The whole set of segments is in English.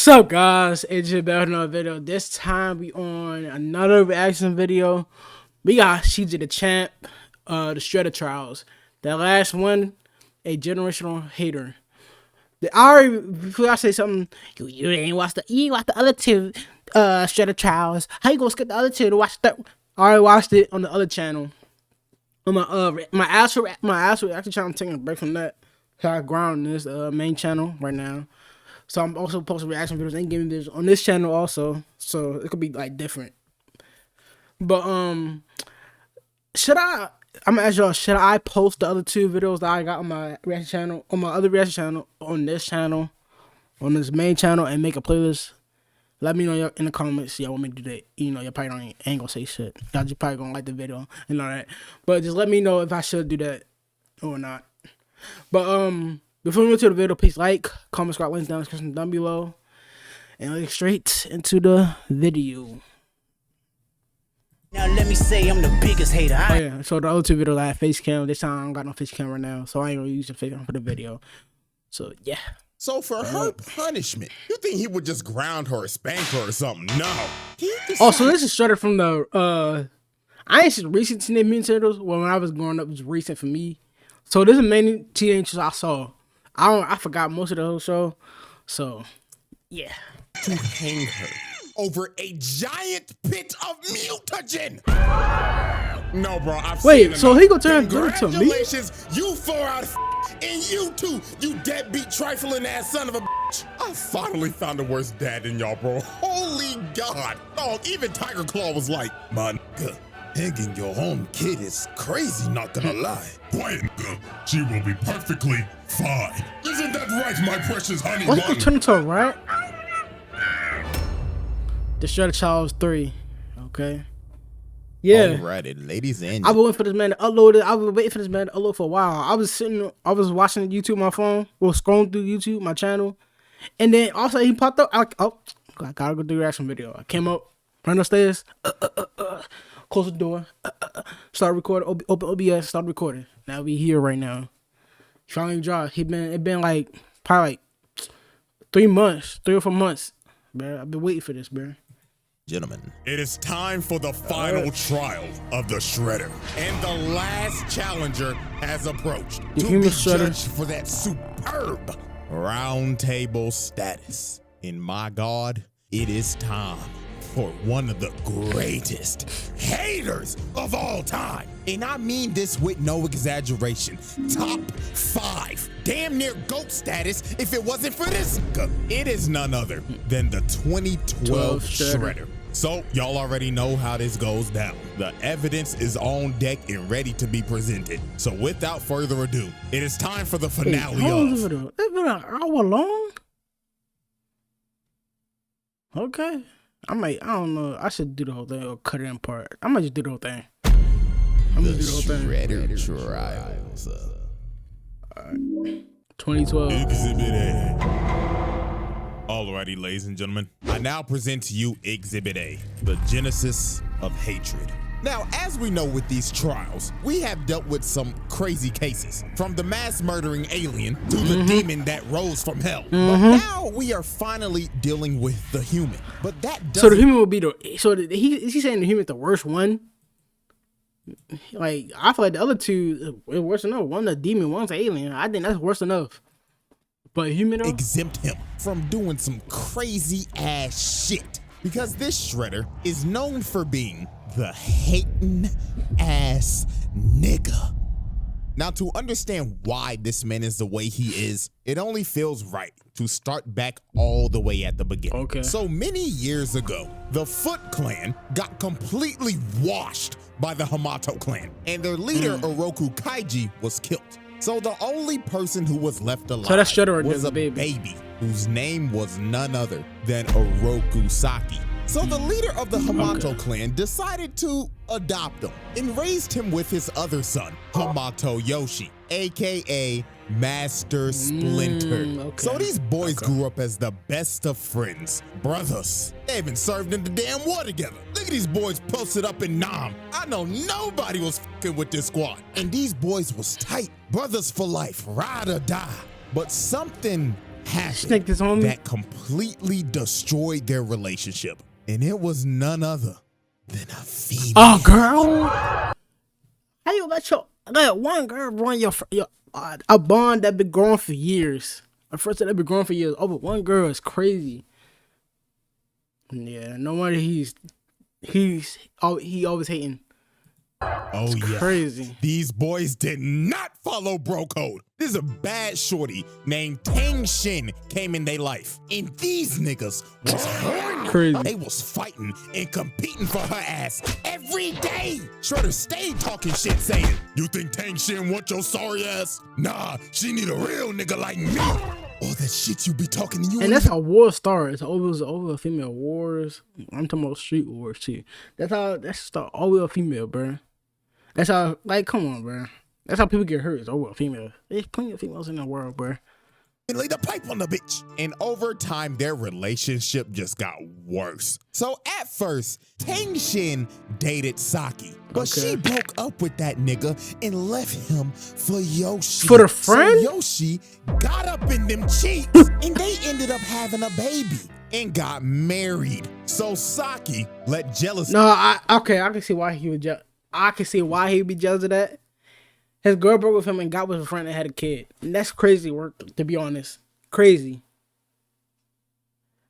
What's up, guys? It's your back with another video. This time we on another reaction video. We got She the Champ, the Shredder Trials. That last one, a generational hater. Before I say something, you ain't watched the other two Shredder Trials. How you gonna skip the other two to watch that? I already watched it on the other channel. On my actual reaction channel. I'm taking a break from that. So I ground this main channel right now. So I'm also posting reaction videos and gaming videos on this channel also. So it could be like different. But I'm gonna ask y'all, should I post the other two videos that I got on my reaction channel, on my other reaction channel, on this channel, on this main channel, and make a playlist? Let me know in the comments. Y'all want me to do that. You know, y'all probably ain't gonna say shit. Y'all just probably gonna like the video and all that. But just let me know if I should do that or not. But before we go to the video, please like, comment, subscribe, links down in the description down below, and let's get straight into the video. Now let me say I'm the biggest hater. Oh yeah, so the other two videos I had face cam. This time I don't got no face cam right now, so I ain't gonna use the face cam for the video. So yeah. So for her punishment, you think he would just ground her or spank her or something? No. Oh, so this is Shredder from the I ain't seen recent Teenage Mutant Ninja Turtles. Well, when I was growing up, it was recent for me. So this is mainly teenagers I saw. I forgot most of the whole show. So yeah. To hang her over a giant pit of mutagen. No, bro. Wait, so he gonna turn good to me? Congratulations, you 4 out of and you too, you deadbeat trifling ass son of a bitch. I finally found a worse dad than y'all, bro. Holy God. Dog, even Tiger Claw was like, my nigga, hanging your own kid is crazy, not gonna lie. Quiet, nigga. She will be perfectly fine. Isn't that right, my precious honey What's bun? the turn to right? The Shredder Trials 3. Okay. Yeah. Alrighty, ladies and I've been waiting for this man to upload it. I've been waiting for this man to upload for a while. I was watching YouTube on my phone, or scrolling through YouTube, my channel, and then also he popped up. I gotta go do a reaction video. I came up, ran upstairs, close the door, start recording, open OBS, start recording. Now we here right now. Finally dropped. It been like probably like 3 months, 3 or 4 months, bro. I've been waiting for this, bro. gentlemen, it is time for the final trial of the Shredder, and the last challenger has approached to be judged for that superb round table status. And my God, it is time for one of the greatest haters of all time. And I mean this with no exaggeration. Top 5, damn near GOAT status if it wasn't for this. It is none other than the 2012 Shredder. So y'all already know how this goes down. The evidence is on deck and ready to be presented. So without further ado, it is time for the finale It's been an hour long? Okay. I don't know. I should do the whole thing or cut it in part. I might just do the whole thing. I'm gonna do the whole thing. Shredder Trials. Alright. 2012. Exhibit A. Alrighty, ladies and gentlemen, I now present to you Exhibit A, the genesis of hatred. Now, as we know with these trials, we have dealt with some crazy cases, from the mass murdering alien to the demon that rose from hell. But now we are finally dealing with the human. But that doesn't... So the human will be the... So is he saying the human is the worst one? Like, I feel like the other two are worse enough. One's a demon, one's an alien. I think that's worse enough. But human though? Exempt him from doing some crazy ass shit, because this Shredder is known for being the hating ass nigga. Now, to understand why this man is the way he is, it only feels right to start back all the way at the beginning. Okay. So many years ago, the Foot Clan got completely washed by the Hamato clan, and their leader, Oroku Kaiji, was killed. So the only person who was left alive was a baby whose name was none other than Oroku Saki. So the leader of the Hamato clan decided to adopt him and raised him with his other son, Hamato Yoshi, aka Master Splinter. So these boys grew up as the best of friends, brothers. They even served in the damn war together. Look at these boys posted up in Nam. I know nobody was fucking with this squad. And these boys was tight, brothers for life, ride or die. But something Snake this homie. that completely destroyed their relationship. And it was none other than a female. Oh, girl. How you let one girl ruin your a bond that been growing for years? A friendship that been growing for years over one girl is crazy. Yeah, no wonder he always hating. Oh, it's yeah. Crazy. These boys did not follow bro code. This is a bad shorty named Tang Shin came in their life. And these niggas was horny. Crazy. They was fighting and competing for her ass every day. Shredder stayed talking shit saying, "You think Tang Shin want your sorry ass? Nah, she need a real nigga like me." All that shit you be talking to you. And that's how wars start. It's over female wars. I'm talking about street wars too. That's start over a female, bro. That's how, like, come on, bro. That's how people get hurt. It's over a female. There's plenty of females in the world, bro. And lay the pipe on the bitch. And over time, their relationship just got worse. So at first, Tang Shin dated Saki. But she broke up with that nigga and left him for Yoshi. For the friend? So Yoshi got up in them cheeks and they ended up having a baby and got married. So Saki let jealousy. No, I can see why he would I can see why he'd be jealous of that. His girl broke with him and got with a friend that had a kid. And that's crazy work, to be honest. Crazy.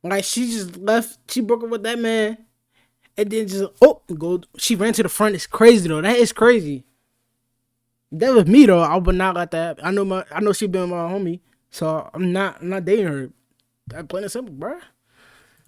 Like, she just left. She broke up with that man. And then just, she ran to the front. It's crazy, though. That is crazy. If that was me, though, I would not let that happen. I know she been my homie. So, I'm not dating her. That's plain and simple, bro.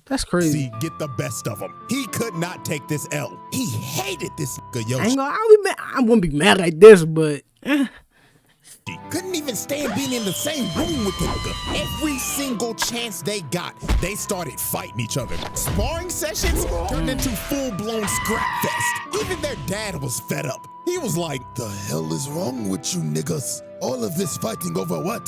That's crazy. Get the best of him. He could not take this L. He hated this nigga Yoshi. I wouldn't be mad like this, but She couldn't even stand being in the same room with the nigga. Every single chance they got, they started fighting each other. Sparring sessions turned into full-blown scrap fest. Even their dad was fed up. He was like, "The hell is wrong with you niggas? All of this fighting over what?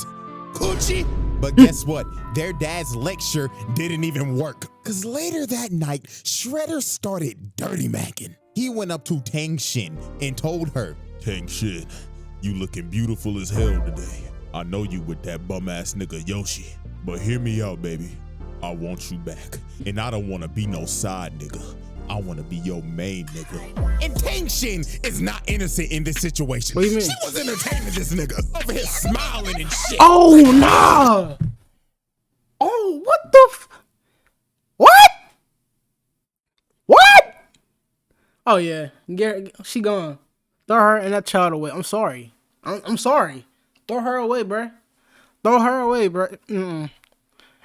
Coochie?" But guess what? Their dad's lecture didn't even work. Cause later that night, Shredder started dirty macking. He went up to Tang Shin and told her, "Tang Shin, you looking beautiful as hell today. I know you with that bum ass nigga Yoshi. But hear me out, baby. I want you back. And I don't wanna be no side nigga. I wanna be your main nigga." And Tang Shin is not innocent in this situation. What do you mean? She was entertaining this nigga. Over here smiling and shit. oh, nah. Oh, what the What? What? Oh, yeah. She gone. Throw her and that child away. I'm sorry. I'm sorry. Throw her away, bruh. Throw her away, bruh.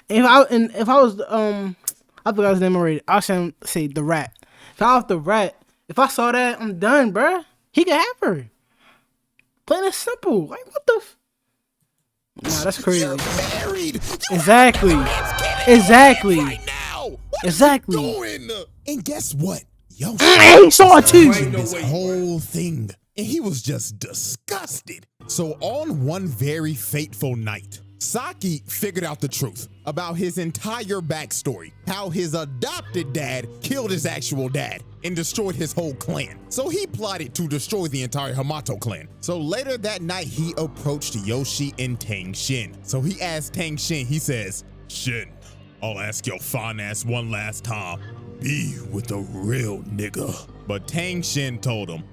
If I was I forgot his name already. I was say the rat. If I was the rat, if I saw that, I'm done, bruh. He can have her. Plain and simple. Like, what the Nah, that's crazy. You're married. Exactly. Exactly. Right now. What Exactly. Are you doing? And guess what? Yo, he saw it too. This whole thing, and he was just disgusted. So on one very fateful night, Saki figured out the truth about his entire backstory, how his adopted dad killed his actual dad and destroyed his whole clan. So he plotted to destroy the entire Hamato clan. So later that night, he approached Yoshi and Tang Shin. So he asked Tang Shin, he says, "Shin, I'll ask your fine ass one last time. Be with a real nigga." But Tang Shin told him,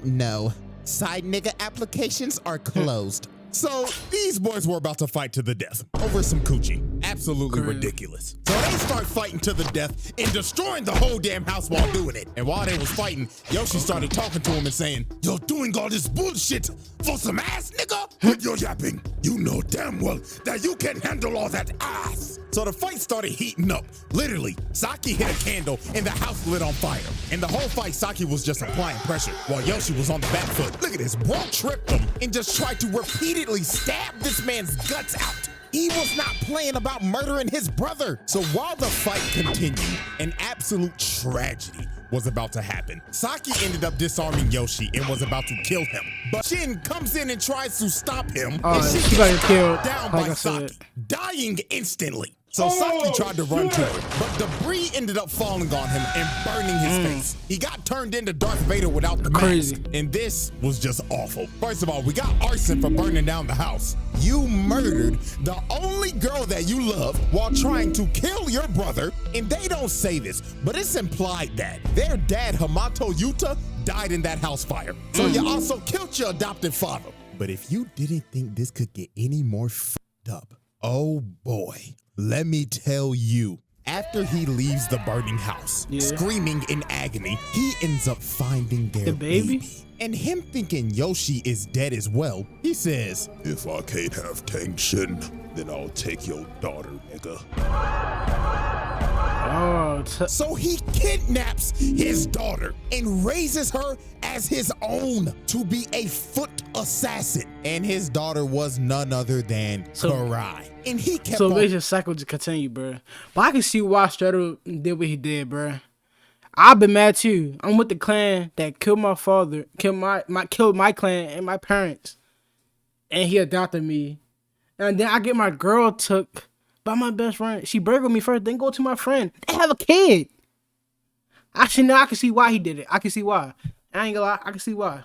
"No. Side nigga applications are closed." So these boys were about to fight to the death over some coochie. Absolutely ridiculous. So they start fighting to the death and destroying the whole damn house while doing it. And while they was fighting, Yoshi started talking to him and saying, "You're doing all this bullshit for some ass, nigga? When you're yapping, you know damn well that you can handle all that ass." So the fight started heating up. Literally, Saki hit a candle and the house lit on fire. And the whole fight, Saki was just applying pressure while Yoshi was on the back foot. Look at this, bro tripped him and just tried to repeatedly stab this man's guts out. He was not playing about murdering his brother. So while the fight continued, an absolute tragedy was about to happen. Saki ended up disarming Yoshi and was about to kill him. But Shin comes in and tries to stop him. And she got gets killed down like by I said. Saki, dying instantly. So Saki tried to run to her, but debris ended up falling on him and burning his face. He got turned into Darth Vader without the mask, and this was just awful. First of all, we got arson for burning down the house. You murdered the only girl that you love while trying to kill your brother, and they don't say this, but it's implied that their dad, Hamato Yuta, died in that house fire. So you also killed your adopted father. But if you didn't think this could get any more f***ed up, oh boy. Let me tell you, after he leaves the burning house, screaming in agony, he ends up finding their baby. And him thinking Yoshi is dead as well, he says, "If I can't have tension, then I'll take your daughter, nigga." So he kidnaps his daughter and raises her as his own to be a foot assassin. And his daughter was none other than Karai. And he kept So basically, the cycle just continued, bro. But I can see why Strato did what he did, bro. I've been mad too. I'm with the clan that killed my father, killed my clan and my parents, and he adopted me. And then I get my girl took by my best friend. She burgled me first, then go to my friend. They have a kid. Actually, now I can see why he did it. I can see why. I ain't gonna lie. I can see why.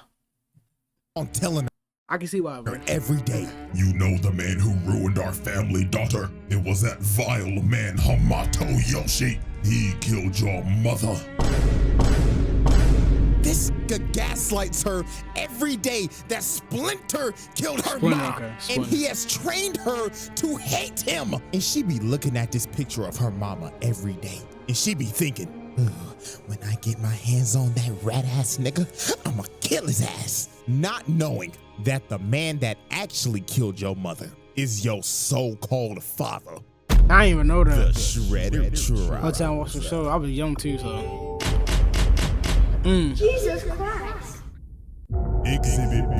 I'm telling her. I can see why, bro. Every day. You know the man who ruined our family, daughter? It was that vile man, Hamato Yoshi. He killed your mother. This gaslights her every day that Splinter killed her mom. And he has trained her to hate him. And she be looking at this picture of her mama every day. And she be thinking, when I get my hands on that rat ass nigga, I'ma kill his ass. Not knowing that the man that actually killed your mother is your so-called father. I didn't even know that. The Shredder Trial. One time I watched the show, I was young too, so. Jesus Christ. Exhibit B.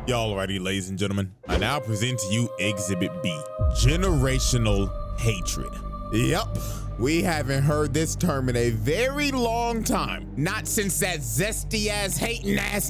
Y'all ready, ladies and gentlemen? I now present to you Exhibit B, generational hatred. Yup, we haven't heard this term in a very long time. Not since that zesty ass hating ass,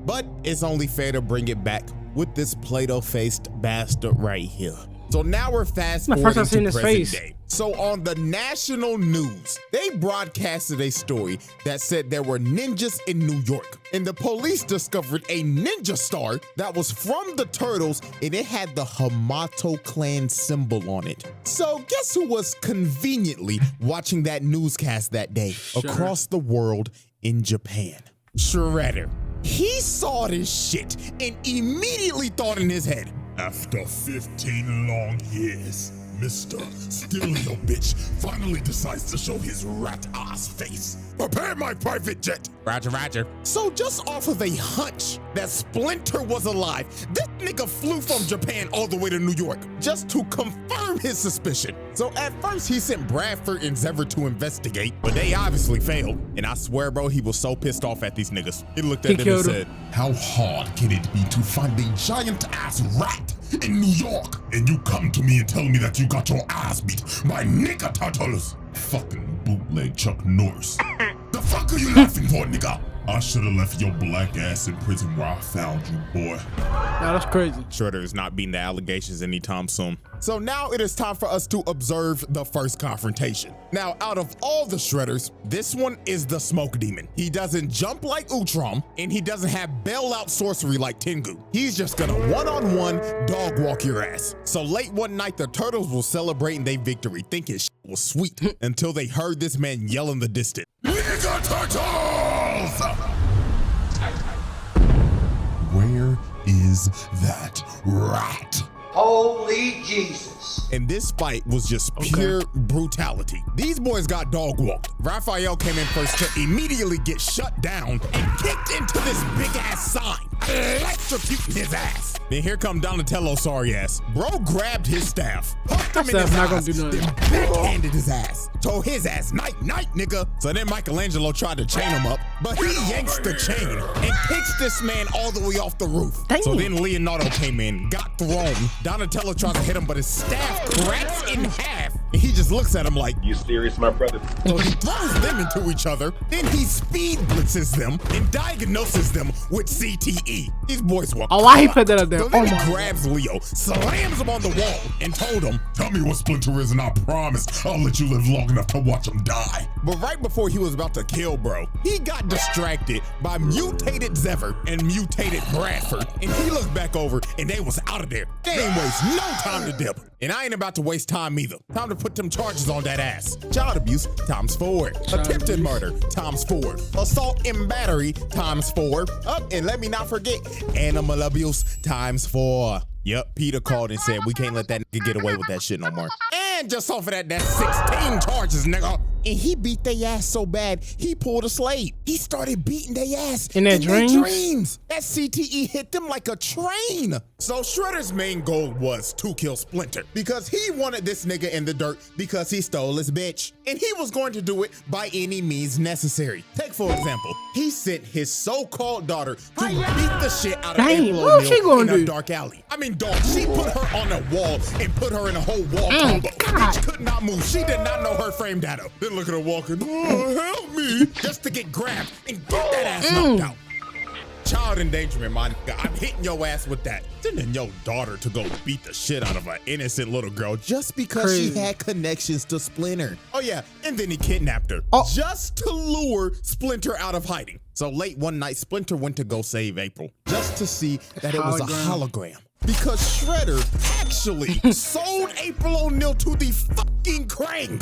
but it's only fair to bring it back with this Play-Doh-faced bastard right here. So now we're fast forwarding to present day. So on the national news, they broadcasted a story that said there were ninjas in New York, and the police discovered a ninja star that was from the Turtles, and it had the Hamato clan symbol on it. So guess who was conveniently watching that newscast that day across the world in Japan? Shredder. He saw this shit and immediately thought in his head, after 15 long years, Mr. Still Your Bitch finally decides to show his rat ass face. Prepare my private jet. Roger, roger. So just off of a hunch that Splinter was alive, this nigga flew from Japan all the way to New York just to confirm his suspicion. So at first he sent Bradford and Zevver to investigate, but they obviously failed. And I swear, bro, he was so pissed off at these niggas. He looked at them and said, how hard can it be to find a giant ass rat in New York? And you come to me and tell me that you got your ass beat by nigga turtles. Fucking bootleg Chuck Norris. The fuck are you laughing for, nigga? I should have left your black ass in prison where I found you, boy. Nah, that's crazy. Shredder is not beating the allegations anytime soon. So now it is time for us to observe the first confrontation. Now, out of all the Shredders, this one is the smoke demon. He doesn't jump like Utrom, and he doesn't have bailout sorcery like Tengu. He's just gonna one-on-one dog walk your ass. So late one night, the Turtles were celebrating their victory, thinking shit was sweet, until they heard this man yell in the distance. Nigga Turtles! Where is that rat? Holy Jesus. And this fight was just pure brutality. These boys got dog walked. Raphael came in first to immediately get shut down and kicked into this big ass sign, electrocuting his ass. Then here come Donatello, sorry ass. Bro grabbed his staff, hooked him in his eyes, then backhanded his ass. Told his ass, night, night, nigga. So then Michelangelo tried to chain him up, but he yanks the chain and kicks this man all the way off the roof. So then Leonardo came in, got thrown. Donatello tries to hit him, but his staff cracks in half. And he just looks at him like, you serious, my brother? So he throws them into each other, then he speed blitzes them and diagnoses them with CTE. These boys were Oh, why he put that up there? So then Oh he my. grabs Leo, slams him on the wall, and told him, Tell me what Splinter is and I promise I'll let you live long enough to watch him die. but right before he was about to kill bro, he got distracted by mutated Zever and mutated Bradford, and he looked back over and they was out of there. They ain't waste no time to dip. And I ain't about to waste time either. Time to put them charges on that ass. Child abuse ×4. Attempted murder ×4. Assault and battery ×4. And let me not forget, animal abuse ×4. Yep, Peter called and said we can't let that nigga get away with that shit no more. And just off of that, that's 16 charges, nigga. And he beat they ass so bad, he pulled a slave. He started beating they ass In their dreams? That CTE hit them like a train. So Shredder's main goal was to kill Splinter because he wanted this nigga in the dirt because he stole his bitch. And he was going to do it by any means necessary. Take for example, he sent his so-called daughter to beat the shit out of Dang, April what she O'Neil gonna in a do? dark alley. I mean, dog, she put her on a wall and put her in a whole wall combo. God. Bitch could not move. She did not know her frame data. Then look at her walking, oh, help me, just to get grabbed and get that ass knocked out. Child endangerment, my nigga. I'm hitting your ass with that. Sending your daughter to go beat the shit out of an innocent little girl just because she Crazy. had connections to Splinter. Oh yeah, and then he kidnapped her just to lure Splinter out of hiding. So late one night, Splinter went to go save April just to see that it was a hologram. Because Shredder actually sold April O'Neil to the fucking Krang.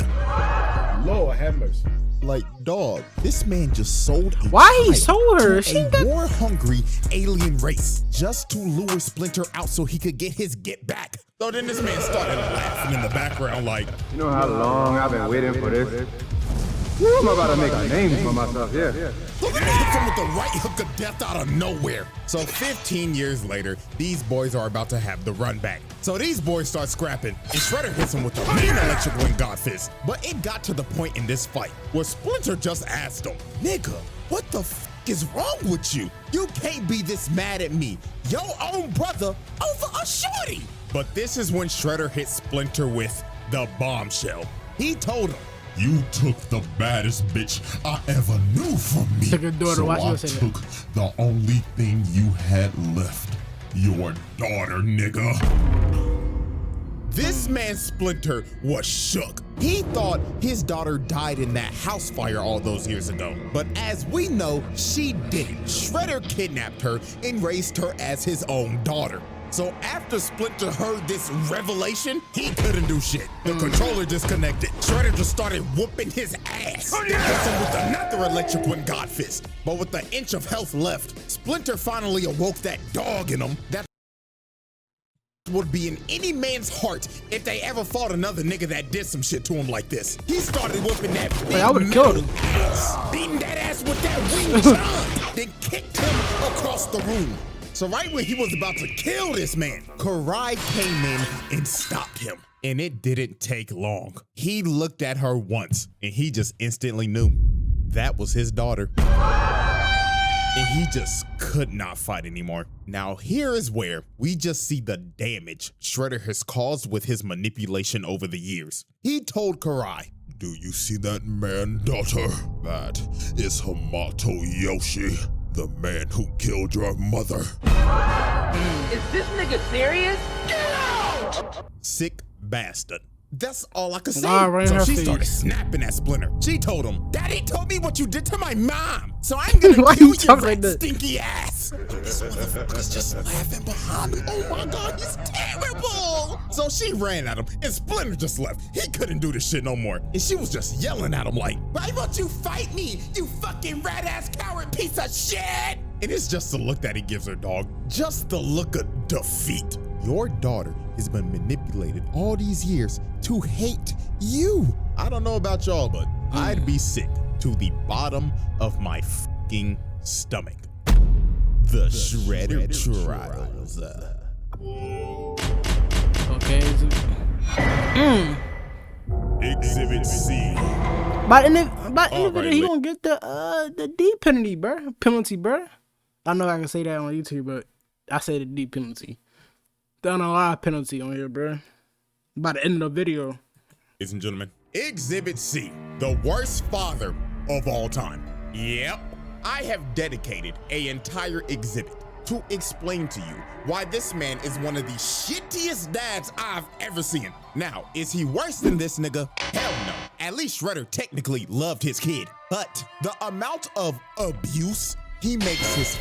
Lord have mercy. Like, dog, this man just sold a Why he child sold her? to She a got- war-hungry alien race just to lure Splinter out so he could get his get back. So then this man started laughing in the background like, You know how long I've been waiting for this? Woo, I'm about to make a name for myself, yeah. so then they hit him with the right hook of death out of nowhere. So 15 years later, these boys are about to have the run back. So these boys start scrapping, and Shredder hits him with the mean electric wing god fist. But it got to the point in this fight where Splinter just asked him, nigga, what the f is wrong with you? You can't be this mad at me, your own brother, over a shorty. But this is when Shredder hit Splinter with the bombshell. He told him, You took the baddest bitch I ever knew from me. Took her daughter. So Watch I you say that. took the only thing you had left. Your daughter, nigga. This man Splinter was shook. He thought his daughter died in that house fire all those years ago. But as we know, she didn't. Shredder kidnapped her and raised her as his own daughter. So after Splinter heard this revelation, he couldn't do shit. The controller disconnected. Shredder just started whooping his ass. Hit him with another electric one god fist. But with an inch of health left, Splinter finally awoke that dog in him that would be in any man's heart if they ever fought another nigga that did some shit to him like this. He started whooping that big I would've killed him. ass, beating that ass with that wing chun, then kicked him across the room. So right when he was about to kill this man, Karai came in and stopped him. And it didn't take long. He looked at her once and he just instantly knew that was his daughter. And he just could not fight anymore. Now here is where we just see the damage Shredder has caused with his manipulation over the years. He told Karai, Do you see that man, daughter? That is Hamato Yoshi, the man who killed your mother. Is this nigga serious? sick bastard. That's all I could say. Nah, right in So her she face. started snapping at Splinter. She told him, Daddy told me what you did to my mom, so I'm gonna Why kill you your talking like rat that? stinky ass. This motherfucker's just laughing behind me. Oh my God, he's terrible. So she ran at him, and Splinter just left. He couldn't do this shit no more. And she was just yelling at him like, why won't you fight me, you fucking rat-ass coward piece of shit? And it's just the look that he gives her, dog. Just the look of defeat. Your daughter has been manipulated all these years to hate you. I don't know about y'all, but I'd be sick to the bottom of my fucking stomach. The Shredder Trials. Okay. Exhibit C. By the end of the Alright, video, he wait. gonna get the D penalty, bruh. Penalty, bruh. I know I can say that on YouTube, but I say the D penalty. Done a lot of penalty on here, bruh. By the end of the video. Ladies and gentlemen, Exhibit C, the worst father of all time. Yep, I have dedicated an entire exhibit to explain to you why this man is one of the shittiest dads I've ever seen. Now, is he worse than this nigga? Hell no. At least Shredder technically loved his kid. But the amount of abuse he makes his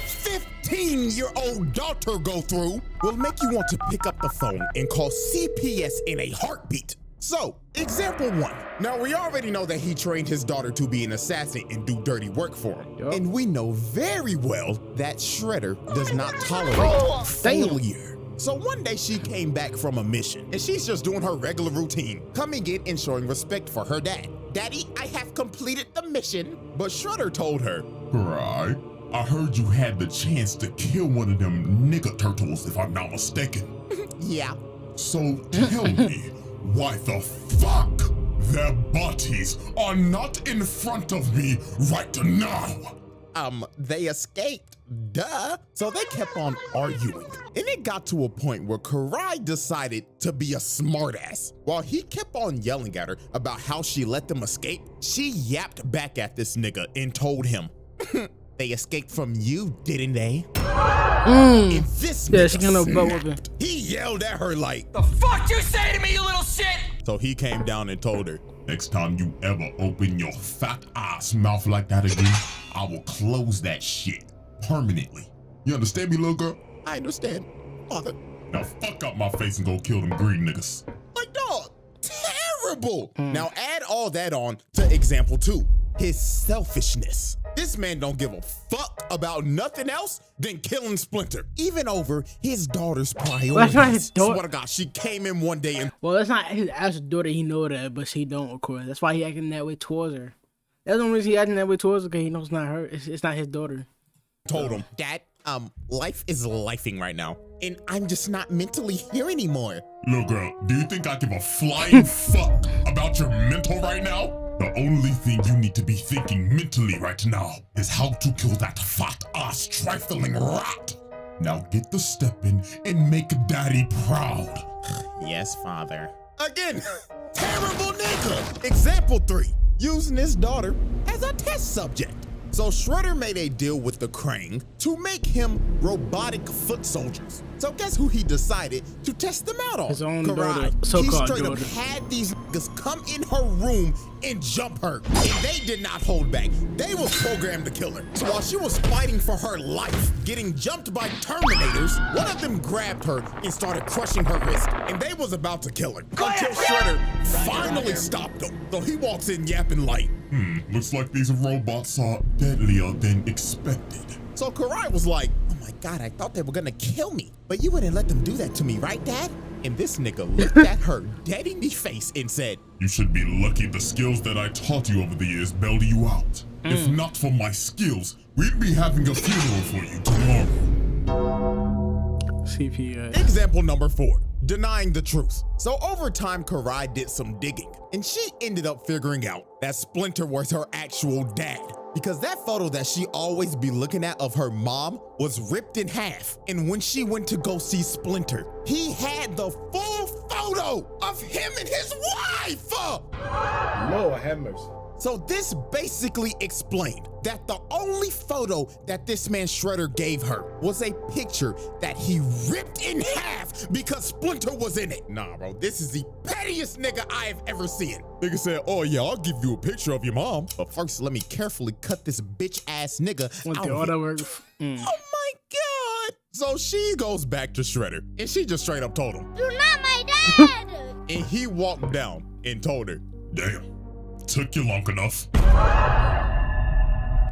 15-year-old daughter go through will make you want to pick up the phone and call CPS in a heartbeat. So, example 1. Now, we already know that he trained his daughter to be an assassin and do dirty work for him. Yep. And we know very well that Shredder does not tolerate failure. So one day she came back from a mission and she's just doing her regular routine, coming in and showing respect for her dad. Daddy, I have completed the mission. But Shredder told her, Right. I heard you had the chance to kill one of them nigga turtles, if I'm not mistaken. yeah. So tell me, why the fuck their bodies are not in front of me right now? They escaped, duh. So they kept on arguing. And it got to a point where Karai decided to be a smartass. While he kept on yelling at her about how she let them escape, she yapped back at this nigga and told him, they escaped from you, didn't they? And this nigga snapped. He yelled at her like, The fuck you say to me, you little shit? So he came down and told her, Next time you ever open your fat ass mouth like that again, I will close that shit permanently. You understand me, little girl? I understand, father. Now fuck up my face and go kill them green niggas. Like, dog, terrible. Now add all that on to example 2, his selfishness. This man don't give a fuck about nothing else than killing Splinter, even over his daughter's priorities. Well, that's not his daughter. Swear to God, she came in one day and Well, that's not his actual daughter. He know that, but she don't, of course. That's why he acting that way towards her. That's the only reason he acting that way towards her, because he knows it's not her. It's not his daughter. told him, Dad, life is lifing right now, and I'm just not mentally here anymore. Little girl, do you think I give a flying fuck about your mental right now? The only thing you need to be thinking mentally right now is how to kill that fat ass trifling rat. Now get the step in and make daddy proud. Yes, father. Again, terrible nigga. Example 3, using his daughter as a test subject. So Shredder made a deal with the Krang to make him robotic foot soldiers. So guess who he decided to test them out on? His own Karai. daughter, He so-called straight daughter. up had these niggas come in her room and jump her. And they did not hold back. They was programmed to kill her. So while she was fighting for her life, getting jumped by Terminators, one of them grabbed her and started crushing her wrist. And they was about to kill her. Until Shredder finally stopped them. So he walks in yapping like, Looks like these robots are deadlier than expected. So Karai was like, oh my God, I thought they were gonna kill me. But you wouldn't let them do that to me, right, Dad? And this nigga looked at her dead in the face and said, You should be lucky the skills that I taught you over the years bailed you out. If not for my skills, we'd be having a funeral for you tomorrow. CPS. Example number 4, denying the truth. So over time, Karai did some digging, and she ended up figuring out that Splinter was her actual dad. Because that photo that she always be looking at of her mom was ripped in half. And when she went to go see Splinter, he had the full photo of him and his wife. Lord have mercy. So this basically explained that the only photo that this man Shredder gave her was a picture that he ripped in half because Splinter was in it. Nah, bro, this is the pettiest nigga I have ever seen. Nigga said, oh yeah, I'll give you a picture of your mom, but first let me carefully cut this bitch ass nigga out of here. Oh my God. So she goes back to Shredder and she just straight up told him, You're not my dad! and he walked down and told her, Damn, took you long enough.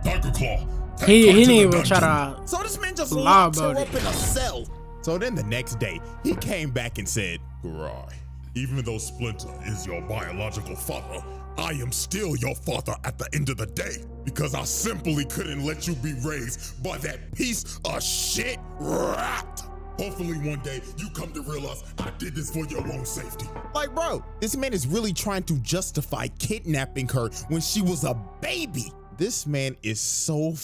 Tiger Claw. He didn't even try to. So this man just lie locked her about up in a cell. So then the next day, he came back and said, Karai, even though Splinter is your biological father, I am still your father at the end of the day because I simply couldn't let you be raised by that piece of shit rat. Hopefully one day you come to realize I did this for your own safety. like, bro, this man is really trying to justify kidnapping her when she was a baby. This man is so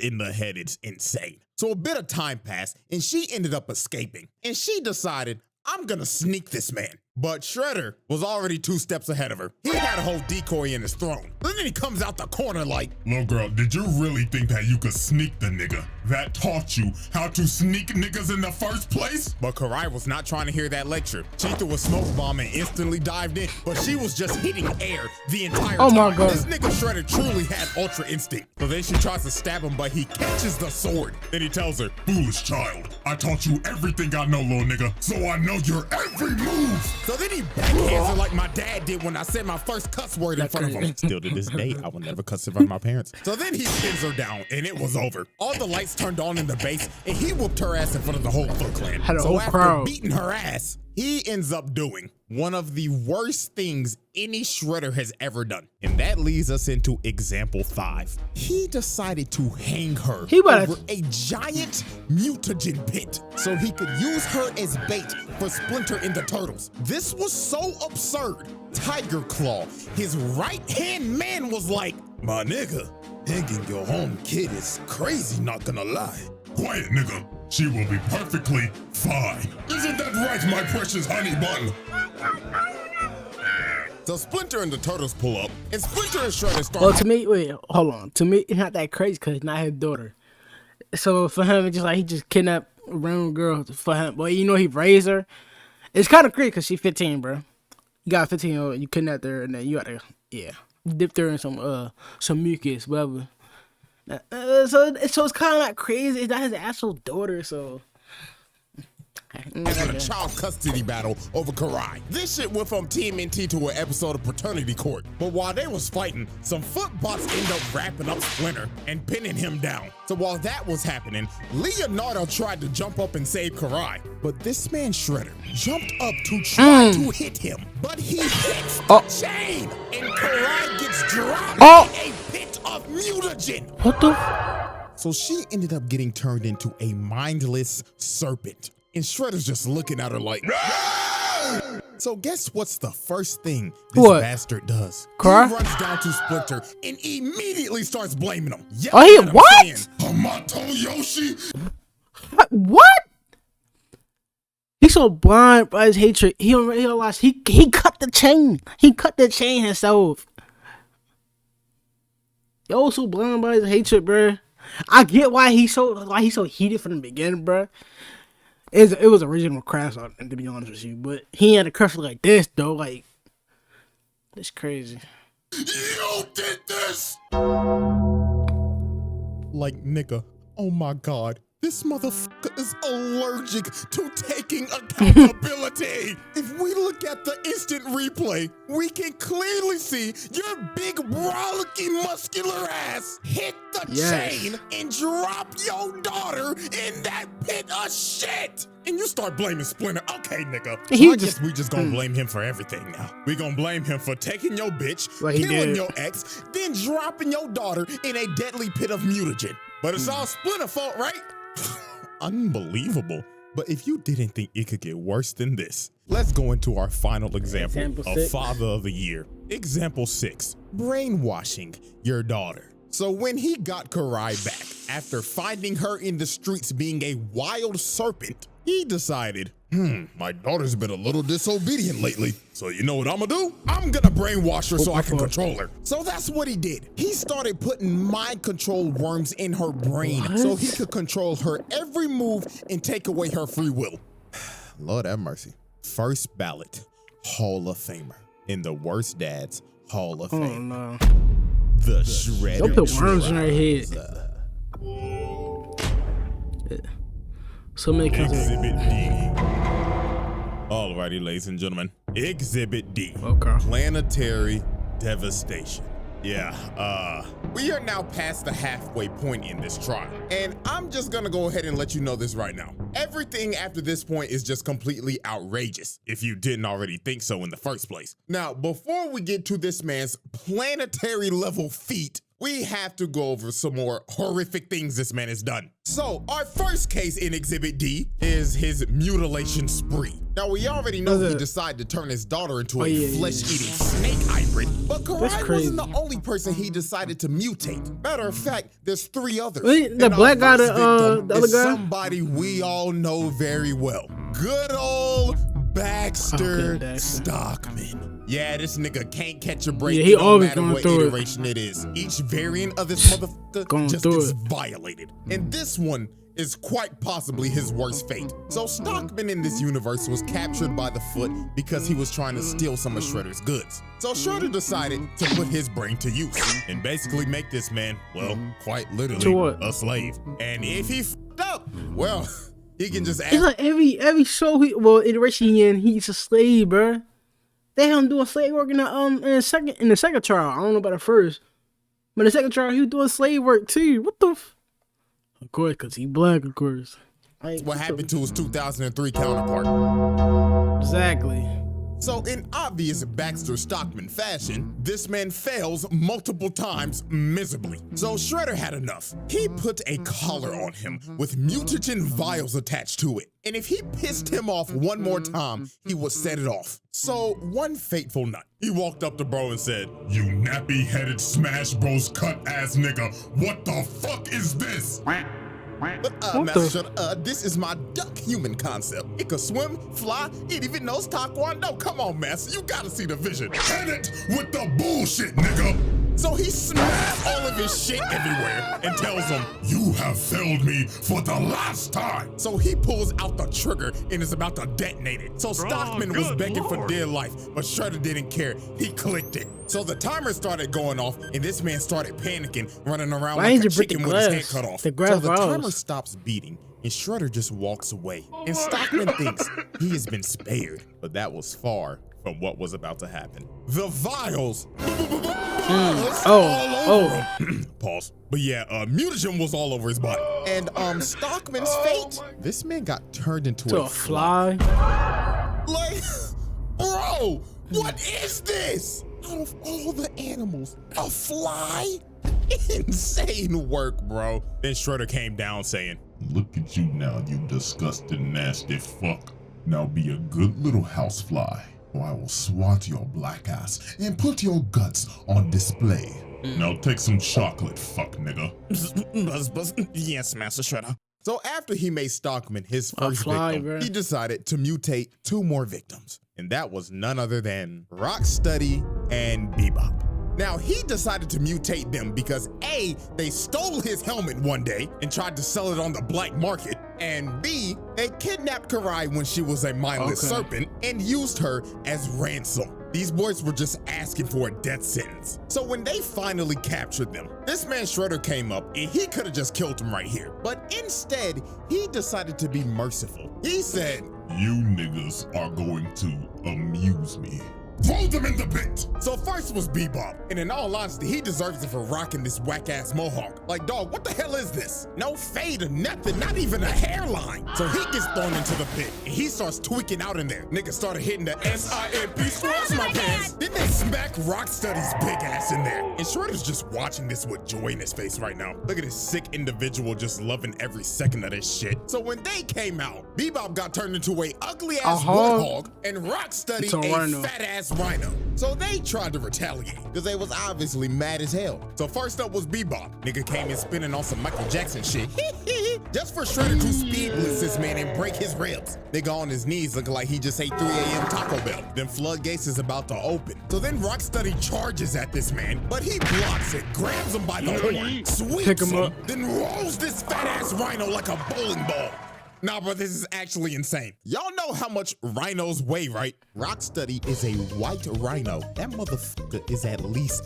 in the head, it's insane. So a bit of time passed and she ended up escaping. And she decided, I'm gonna sneak this man. But Shredder was already 2 steps ahead of her. He had a whole decoy in his throne. And then he comes out the corner like, Little girl, did you really think that you could sneak the nigga? That taught you how to sneak niggas in the first place? but Karai was not trying to hear that lecture. She threw a smoke bomb and instantly dived in, but she was just hitting air the entire time. Oh my God. This nigga Shredder truly had ultra instinct. So then she tries to stab him, but he catches the sword. Then he tells her, Foolish child, I taught you everything I know, little nigga, so I know your every move. so then he backhands her like my dad did when I said my first cuss word in front of him. Still to this day, I will never cuss in front of my parents. So then he pins her down, and it was over. All the lights turned on in the base, and he whooped her ass in front of the whole Foot Clan. Had a So whole after crowd. beating her ass, he ends up doing one of the worst things any Shredder has ever done. And that leads us into example 5. He decided to hang her He better- over a giant mutagen pit so he could use her as bait for Splinter and the Turtles. This was so absurd. Tiger Claw, his right-hand man, was like, my nigga, hanging your home kid is crazy, not gonna lie. Quiet, nigga. She will be perfectly fine. Isn't that right, my precious honey bun? So Splinter and the Turtles pull up, and Splinter and Shredder start. Well, to me, wait, hold on. To me, it's not that crazy because it's not his daughter. So for him, it's just like he just kidnapped a random girl for him. But you know, he raised her. It's kind of crazy because she's 15, bro. You got a 15-year-old, you kidnapped her, and then you gotta, dipped her in some mucus, whatever. So it's kind of not crazy. It's not his actual daughter, so. In a child custody battle over Karai. This shit went from TMNT to an episode of Paternity Court. But while they was fighting, some footbots end up wrapping up Splinter and pinning him down. So while that was happening, Leonardo tried to jump up and save Karai. But this man Shredder jumped up to try to hit him. But he hits the chain, and Karai gets dropped in a pit of mutagen. What the? So she ended up getting turned into a mindless serpent. And Shredder's just looking at her like, no! So guess what's the first thing this bastard does? Cry? He runs down to Splinter and immediately starts blaming him. Oh, he what? Hamato Yoshi? What? He's so blind by his hatred. He don't realize he cut the chain. He cut the chain himself. Yo, so blind by his hatred, bro. I get why he's so heated from the beginning, bro. It was original CRASHOUT, to be honest with you, but he had a crush like this though, like it's crazy. You did this! Like, nigga, oh my God. This motherfucker is allergic to taking accountability. If we look at the instant replay, we can clearly see your big, rollicking, muscular ass hit the chain and drop your daughter in that pit of shit. And you start blaming Splinter. Okay, nigga. So I guess we just gonna blame him for everything now. We gonna blame him for taking your bitch, killing your ex, then dropping your daughter in a deadly pit of mutagen. But it's all Splinter's fault, right? Unbelievable. But if you didn't think it could get worse than this, let's go into our final example of Father of the Year. Example 6, brainwashing your daughter. So when he got Karai back, after finding her in the streets being a wild serpent, he decided, my daughter's been a little disobedient lately. So you know what I'm gonna do? I'm gonna brainwash her so I can control her. So that's what he did. He started putting mind control worms in her brain so he could control her every move and take away her free will. Lord have mercy. First ballot Hall of Famer in the Worst Dads Hall of Fame. No. The Shredder. Don't put worms in her head. So many Exhibit D. Alrighty, ladies and gentlemen. Exhibit D. Okay. Planetary devastation. Yeah, we are now past the halfway point in this trial. And I'm just gonna go ahead and let you know this right now. Everything after this point is just completely outrageous, if you didn't already think so in the first place. Now, before we get to this man's planetary level feat, we have to go over some more horrific things this man has done. So, our first case in Exhibit D is his mutilation spree. Now, we already know he decided to turn his daughter into a flesh-eating snake hybrid, but Karai wasn't the only person he decided to mutate. Matter of fact, there's 3 others. The black guy, the other guy? Somebody we all know very well. Good old Baxter Dexter. Stockman. Yeah, this nigga can't catch a break. Yeah, he It don't always matter going what through it. iteration it is. Each variant of this motherfucker Going just through gets it. violated. And this one is quite possibly his worst fate. So Stockman in this universe was captured by the Foot because he was trying to steal some of Shredder's goods. So Shredder decided to put his brain to use and basically make this man, well, quite To literally, what? a slave. And if he f***ed up, well, he can just It's ask. like every show iteration he in, he's a slave, bro. They had him doing slave work in the second trial. I don't know about the first, but the second trial he was doing slave work too. What the? Of course, cause he black, of course. What happened to his 2003 counterpart. Exactly. So in obvious Baxter Stockman fashion, this man fails multiple times miserably. So Shredder had enough. He put a collar on him with mutagen vials attached to it. And if he pissed him off one more time, he would set it off. So one fateful night, he walked up to bro and said, You nappy-headed Smash Bros cut-ass nigga, what the fuck is this? But Master Shredder, this is my duck human concept. It can swim, fly, it even knows Taekwondo. Come on, Master, you gotta see the vision. Hit it with the bullshit, nigga! So he smashed all of his shit everywhere and tells him, You have failed me for the last time! so he pulls out the trigger and is about to detonate it. So Stockman was begging for dear life, but Shredder didn't care. He clicked it. So the timer started going off and this man started panicking, running around Why like didn't a you break the chicken with his head glass? cut off. The So glass the vials. timer stops beating and Shredder just walks away. And Stockman thinks he has been spared, but that was far from what was about to happen. The vials pause. But yeah, mutagen was all over his body. And Stockman's fate, this man got turned into To a a fly. Like, bro, what is this? Out of all the animals, a fly? Insane work, bro. Then Shredder came down saying, Look at you now, you disgusting, nasty fuck. Now be a good little housefly, or I will swat your black ass and put your guts on display. Now take some chocolate, fuck nigga. yes, Master Shredder. So after he made Stockman his first fly, victim, bro. he decided to mutate 2 more victims. And that was none other than Rocksteady and Bebop. Now, he decided to mutate them because A, they stole his helmet one day and tried to sell it on the black market, and B, they kidnapped Karai when she was a mindless serpent and used her as ransom. These boys were just asking for a death sentence. So when they finally captured them, this man Shredder came up and he could have just killed him right here. But instead, he decided to be merciful. He said, You niggas are going to amuse me. Throw them in the pit! so first was Bebop, and in all honesty, he deserves it for rocking this whack-ass mohawk. Like, dog, what the hell is this? No fade or nothing, not even a hairline. So he gets thrown into the pit, and he starts tweaking out in there. Niggas started hitting the SIMP scratch my pants. Then they smack Rocksteady's big ass in there. And Shredder's just watching this with joy in his face right now. Look at this sick individual just loving every second of this shit. So when they came out, Bebop got turned into a ugly-ass warthog, and Rocksteady It's a a rhino. fat-ass rhino. So they tried to retaliate because they was obviously mad as hell. So first up was Bebop. Nigga came in spinning on some Michael Jackson shit. Just for Shredder to speed blitz this man and break his ribs. Nigga on his knees looking like he just ate 3 a.m. Taco Bell. Then floodgates is about to open. So then Rocksteady charges at this man, but he blocks it, grabs him by the horn, sweeps Pick him up. then rolls this fat ass rhino like a bowling ball. Nah, bro, this is actually insane. Y'all know how much rhinos weigh, right? Rocksteady is a white rhino. That motherfucker is at least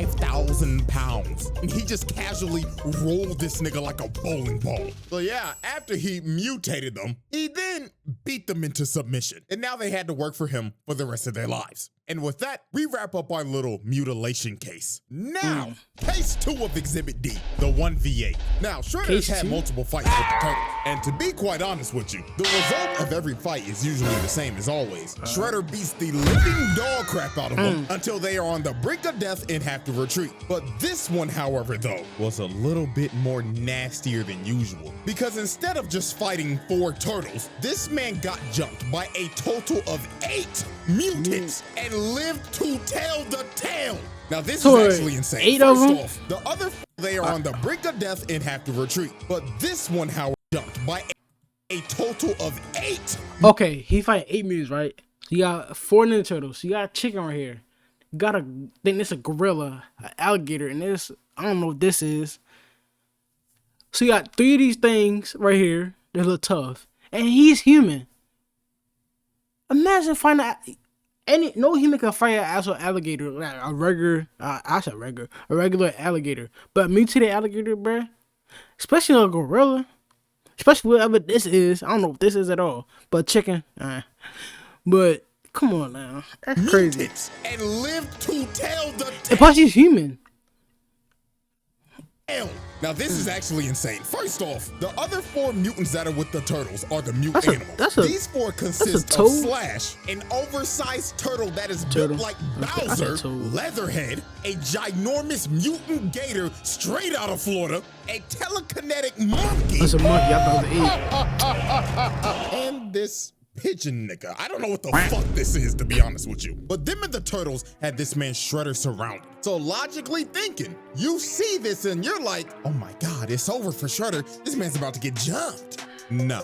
5,000 pounds. And he just casually rolled this nigga like a bowling ball. So yeah, after he mutated them, he then beat them into submission. And now they had to work for him for the rest of their lives. And with that, we wrap up our little mutilation case. Now, case 2 of Exhibit D, the 1v8. Now, Shredder's Case had 2? multiple fights with the Turtles. And to be quite honest with you, the result of every fight is usually the same as always. Shredder beats the living dog crap out of them until they are on the brink of death and have to retreat. But this one, however, though, was a little bit more nastier than usual. Because instead of just fighting 4 turtles, this man got jumped by a total of 8 mutants and lived to tell the tale. Now this So, is actually insane. 8 of First them? off, the other they are on the brink of death and have to retreat. But this one, however, jumped by a total of 8. Okay, he fight 8 mutants, right? So you got 4 Ninja Turtles. So you got a chicken right here. You got a think this a gorilla, an alligator, and this I don't know what this is. So you got 3 of these things right here. They look tough, and he's human. Imagine finding no human can fight an actual alligator, like a regular. A regular alligator, but mutated alligator, bruh. Especially a gorilla. Especially whatever this is. I don't know what this is at all. But chicken. But come on now. That's crazy. And live to tell the And plus he's human. Now this is actually insane. First off, the other 4 mutants that are with the turtles are the mute animals. These 4 consist of Slash, an oversized turtle that is built like Bowser, Leatherhead, a ginormous mutant gator straight out of Florida, a telekinetic monkey. That's a monkey. I thought it was and this pigeon nigga. I don't know what the fuck this is, to be honest with you. But them and the turtles had this man Shredder surrounded. So logically thinking, you see this and you're like, oh my God, it's over for Shredder. This man's about to get jumped. No,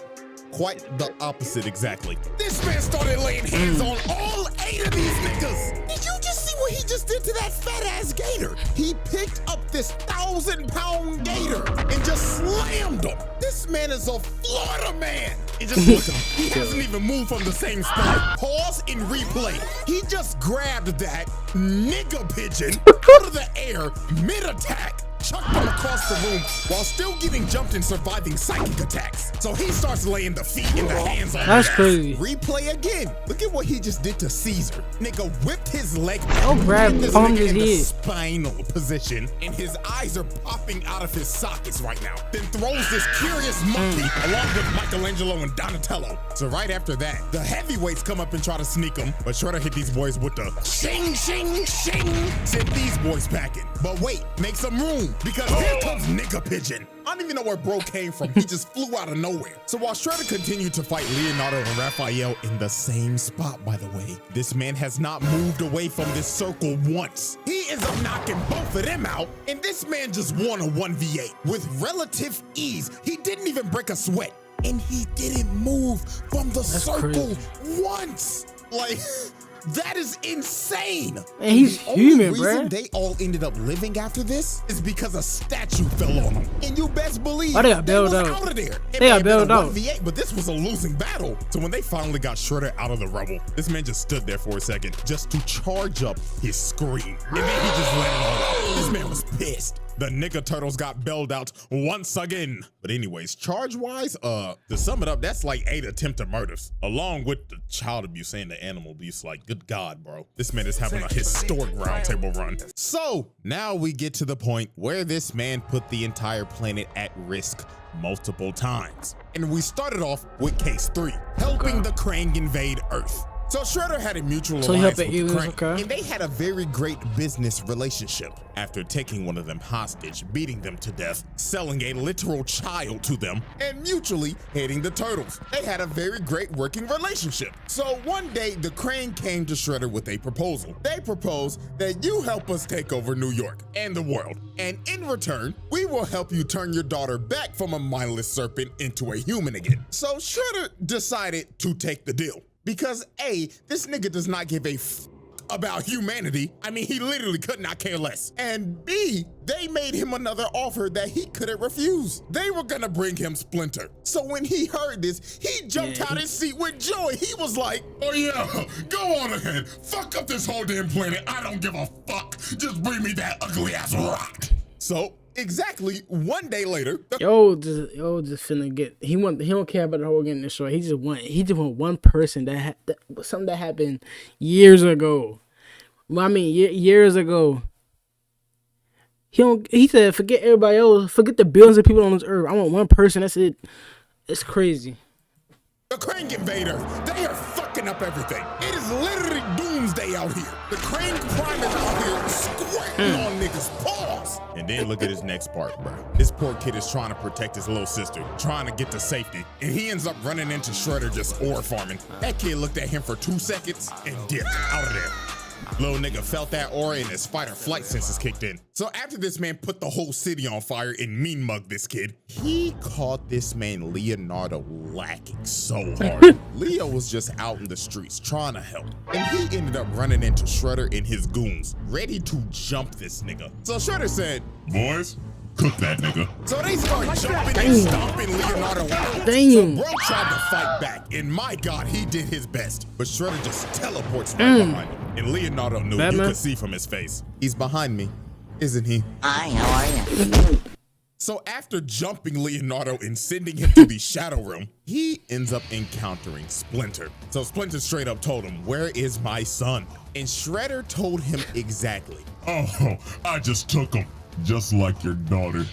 quite the opposite exactly. This man started laying hands on all 8 of these niggas. Did you just see what he just did to that fat ass gator? He picked up this 1,000-pound gator and just slammed him. This man is a Florida man. And just look at him. He hasn't even moved from the same spot. Pause and replay. He just grabbed that nigga pigeon out of the air mid-attack, chucked him across the room while still getting jumped and surviving psychic attacks. So he starts laying the feet and the hands on That's crazy. Replay again. Look at what he just did to Caesar. Nigga whipped his leg grab this palm nigga his in the head. spinal position, and his eyes are popping out of his sockets right now. Then throws this curious monkey along with Michelangelo and Donatello. So right after that, the heavyweights come up and try to sneak him, but Shredder hit these boys with the shing, shing, shing. Sent these boys packing. But wait, make some room, because here comes Nigga Pigeon. I don't even know where bro came from. He just flew out of nowhere. So while Shredder continued to fight Leonardo and Raphael in the same spot, by the way, this man has not moved away from this circle once. He is knocking both of them out, and this man just won a 1v8 with relative ease. He didn't even break a sweat, and he didn't move from the circle once. Like, that is insane. And he's human, bro. The reason they all ended up living after this is because a statue fell on them. And you best believe they got bailed out. Out of there. They got bailed out. 1v8, but this was a losing battle. So when they finally got Shredder out of the rubble, this man just stood there for a second just to charge up his scream. And then he just let it all out. This man was pissed. The nigga turtles got bailed out once again. But anyways, charge-wise, to sum it up, that's like 8 attempted murders, along with the child abuse and the animal abuse. Like, good God, bro. This man is having a historic roundtable run. So now we get to the point where this man put the entire planet at risk multiple times. And we started off with case 3, helping the Krang invade Earth. So Shredder had a mutual alliance with the Krang, and they had a very great business relationship. After taking one of them hostage, beating them to death, selling a literal child to them, and mutually hating the turtles, they had a very great working relationship. So one day, the Krang came to Shredder with a proposal. They proposed that you help us take over New York and the world, and in return, we will help you turn your daughter back from a mindless serpent into a human again. So Shredder decided to take the deal. Because A, this nigga does not give a f about humanity. I mean, he literally could not care less. And B, they made him another offer that he couldn't refuse. They were gonna bring him Splinter. So when he heard this, he jumped out his seat with joy. He was like, oh yeah, go on ahead. Fuck up this whole damn planet. I don't give a fuck. Just bring me that ugly ass rock. So exactly one day later, just finna get. He don't care about the whole getting destroyed. He just want one person that something that happened years ago. Well, I mean, years ago. He said, forget everybody else. Forget the billions of people on this earth. I want one person. That's it. It's crazy. The Krang invaders, they are fucking up everything. It is literally doomsday out here. The Krang Prime is out here squirting on niggas' paws. And then look at his next part, bro. This poor kid is trying to protect his little sister, trying to get to safety, and he ends up running into Shredder just ore farming. That kid looked at him for 2 seconds and dipped out of there. Little nigga felt that aura and his fight or flight senses kicked in. So after this man put the whole city on fire and mean mugged this kid, he caught this man Leonardo lacking so hard. Leo was just out in the streets trying to help, and he ended up running into Shredder and his goons, ready to jump this nigga. So Shredder said, Boys, cook that nigga. so they start jumping and stomping Leonardo out. Damn. So bro tried to fight back, and my God, he did his best. But Shredder just teleports right behind him. And Leonardo knew, you could see from his face. He's behind me, isn't he? Hi, how are you? So after jumping Leonardo and sending him to the Shadow Realm, he ends up encountering Splinter. So Splinter straight up told him, where is my son? And Shredder told him exactly. Oh, I just took him, just like your daughter.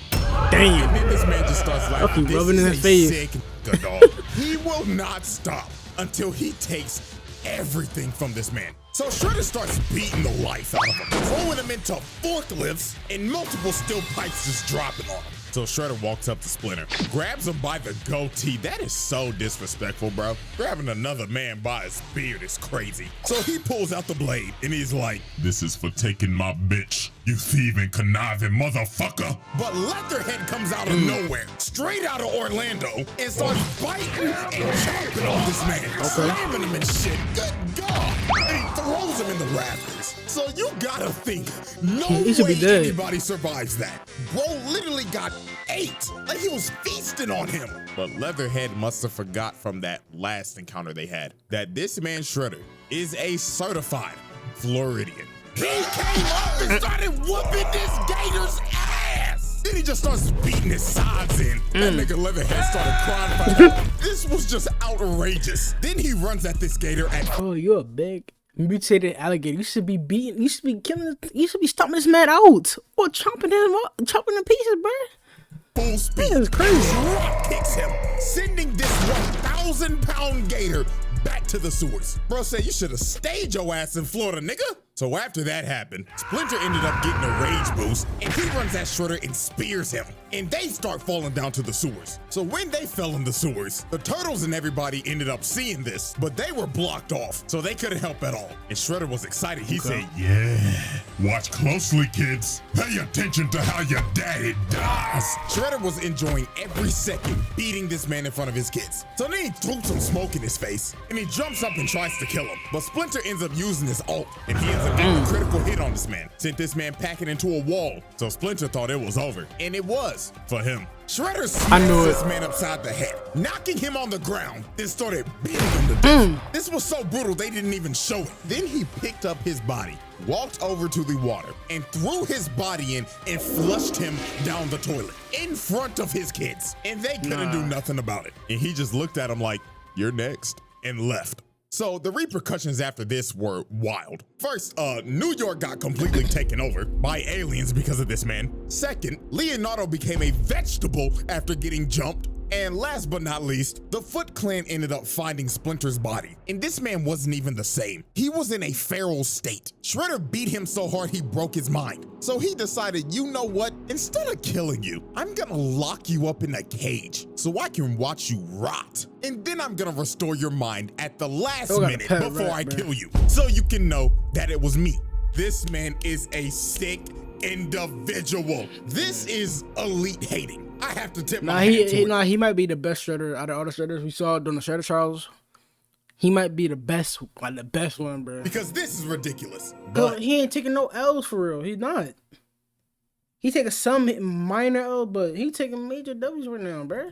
Damn. And then this man just starts laughing. This rubbing is in a his face. sick nigga, dog. He will not stop until he takes everything from this man. So Shredder starts beating the life out of him, throwing him into forklifts and multiple steel pipes just dropping on him. So Shredder walks up to Splinter, grabs him by the goatee. That is so disrespectful, bro. Grabbing another man by his beard is crazy. So he pulls out the blade and he's like, This is for taking my bitch, you thieving, conniving motherfucker. but Leatherhead comes out of nowhere, straight out of Orlando, and starts biting and chopping on this man, slamming him and shit. Good God! And he throws him in the rafters. So you gotta think, no He should be way dead. anybody survives that. Bro literally got ate, like he was feasting on him. But Leatherhead must have forgot from that last encounter they had that this man Shredder is a certified Floridian. He came up and started whooping this gator's ass. Then he just starts beating his sides in. That nigga Leatherhead started crying. This was just outrageous. Then he runs at this gator and Oh, you're a big mutated alligator. You should be beating. You should be killing. You should be stomping this man out or chopping him up, chopping in pieces, bro. full speed. That is crazy. Drop kicks him, sending this 1,000-pound gator back to the sewers. Bro said you should have stayed your ass in Florida, nigga. So after that happened, Splinter ended up getting a rage boost, and he runs at Shredder and spears him, and they start falling down to the sewers. So when they fell in the sewers, the turtles and everybody ended up seeing this, but they were blocked off, so they couldn't help at all. And Shredder was excited. He said, Yeah, watch closely, kids. Pay attention to how your daddy dies. Shredder was enjoying every second beating this man in front of his kids. So then he threw some smoke in his face, and he jumps up and tries to kill him. But Splinter ends up using his ult, and he ends up getting a critical hit on this man. Sent this man packing into a wall. So Splinter thought it was over, and it was for him. Shredder smashed this man upside the head, knocking him on the ground, then started beating him to death. This was so brutal they didn't even show it. Then he picked up his body, walked over to the water, and threw his body in and flushed him down the toilet in front of his kids. And they couldn't do nothing about it. And he just looked at him like, "You're next," and left. So the repercussions after this were wild. First, New York got completely taken over by aliens because of this man. Second, Leonardo became a vegetable after getting jumped. And last but not least, the Foot Clan ended up finding Splinter's body. And this man wasn't even the same. He was in a feral state. Shredder beat him so hard he broke his mind. So he decided, you know what? Instead of killing you, I'm gonna lock you up in a cage so I can watch you rot. And then I'm gonna restore your mind at the last minute before I kill you, so you can know that it was me. This man is a sick individual. This is elite hating. I have to tip my hat to it. He might be the best shredder out of all the shredders we saw during the Shredder trials. He might be the best, like the best one, bro. Because this is ridiculous. But he ain't taking no L's for real. He's not. He taking some minor L, but he taking major W's right now, bro.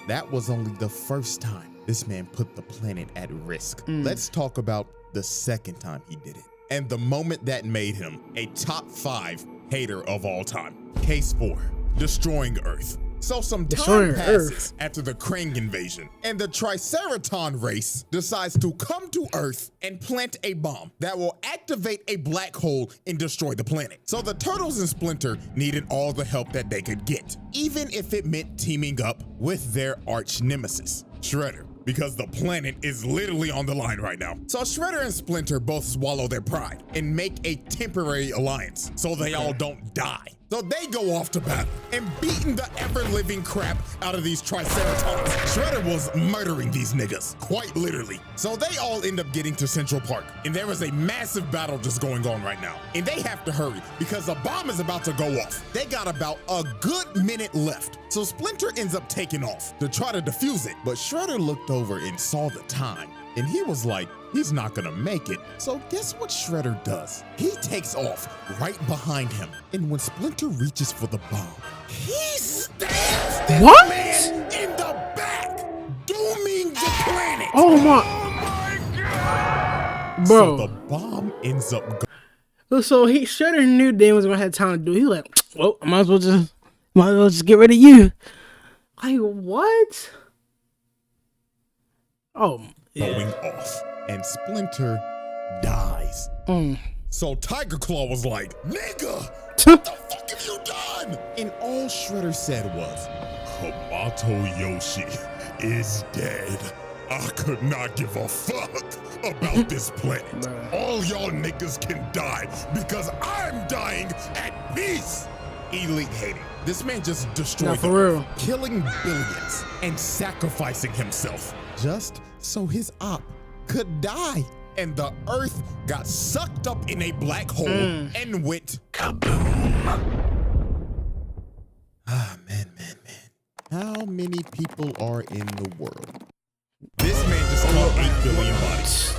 That was only the first time this man put the planet at risk. Let's talk about the second time he did it, and the moment that made him a top 5 hater of all time. Case 4. Destroying Earth. So some time passes after the Krang invasion, and the Triceraton race decides to come to Earth and plant a bomb that will activate a black hole and destroy the planet. So the Turtles and Splinter needed all the help that they could get, even if it meant teaming up with their arch nemesis, Shredder, because the planet is literally on the line right now. So Shredder and Splinter both swallow their pride and make a temporary alliance so they all don't die. So they go off to battle and beating the ever-living crap out of these Triceratops. Shredder was murdering these niggas, quite literally. So they all end up getting to Central Park, and there is a massive battle just going on right now. And they have to hurry because the bomb is about to go off. They got about a good minute left. So Splinter ends up taking off to try to defuse it, but Shredder looked over and saw the time, and he was like, he's not gonna make it. So guess what Shredder does? He takes off right behind him. And when Splinter reaches for the bomb, he stabs this man in the back, dooming the planet. Oh my God! Bro. So the bomb ends up So Shredder knew Dan was gonna have time to do it. He was like, well, I might as well just get rid of you. Like, what? Oh, yeah. going off. And Splinter dies. So Tiger Claw was like, nigga, what the fuck have you done? And all Shredder said was, Hamato Yoshi is dead. I could not give a fuck about this planet. All y'all niggas can die because I'm dying at peace. Elite hating. This man just destroyed the earth, killing billions and sacrificing himself just so his op could die. And the earth got sucked up in a black hole and went kaboom. Ah, man. How many people are in the world? This man just killed 8 billion bodies.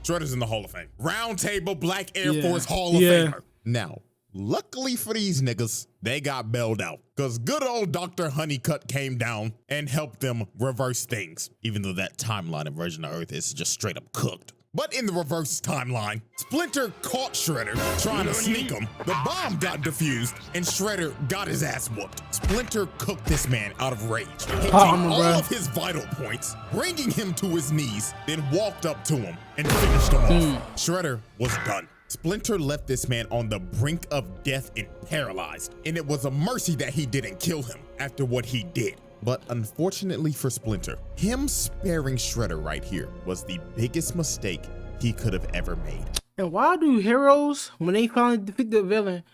Shredder's in the Hall of Fame. Round Table Black Air Force Hall of Famer. Now, luckily for these niggas, they got bailed out because good old Dr. Honeycutt came down and helped them reverse things, even though that timeline and version of Earth is just straight up cooked. But in the reverse timeline, Splinter caught Shredder trying to sneak him. The bomb got defused and Shredder got his ass whooped. Splinter cooked this man out of rage, hitting all of his vital points, bringing him to his knees, then walked up to him and finished him off. Shredder was done. Splinter left this man on the brink of death and paralyzed, and it was a mercy that he didn't kill him after what he did. But unfortunately for Splinter, him sparing Shredder right here was the biggest mistake he could have ever made. And why do heroes, when they finally defeat the villain,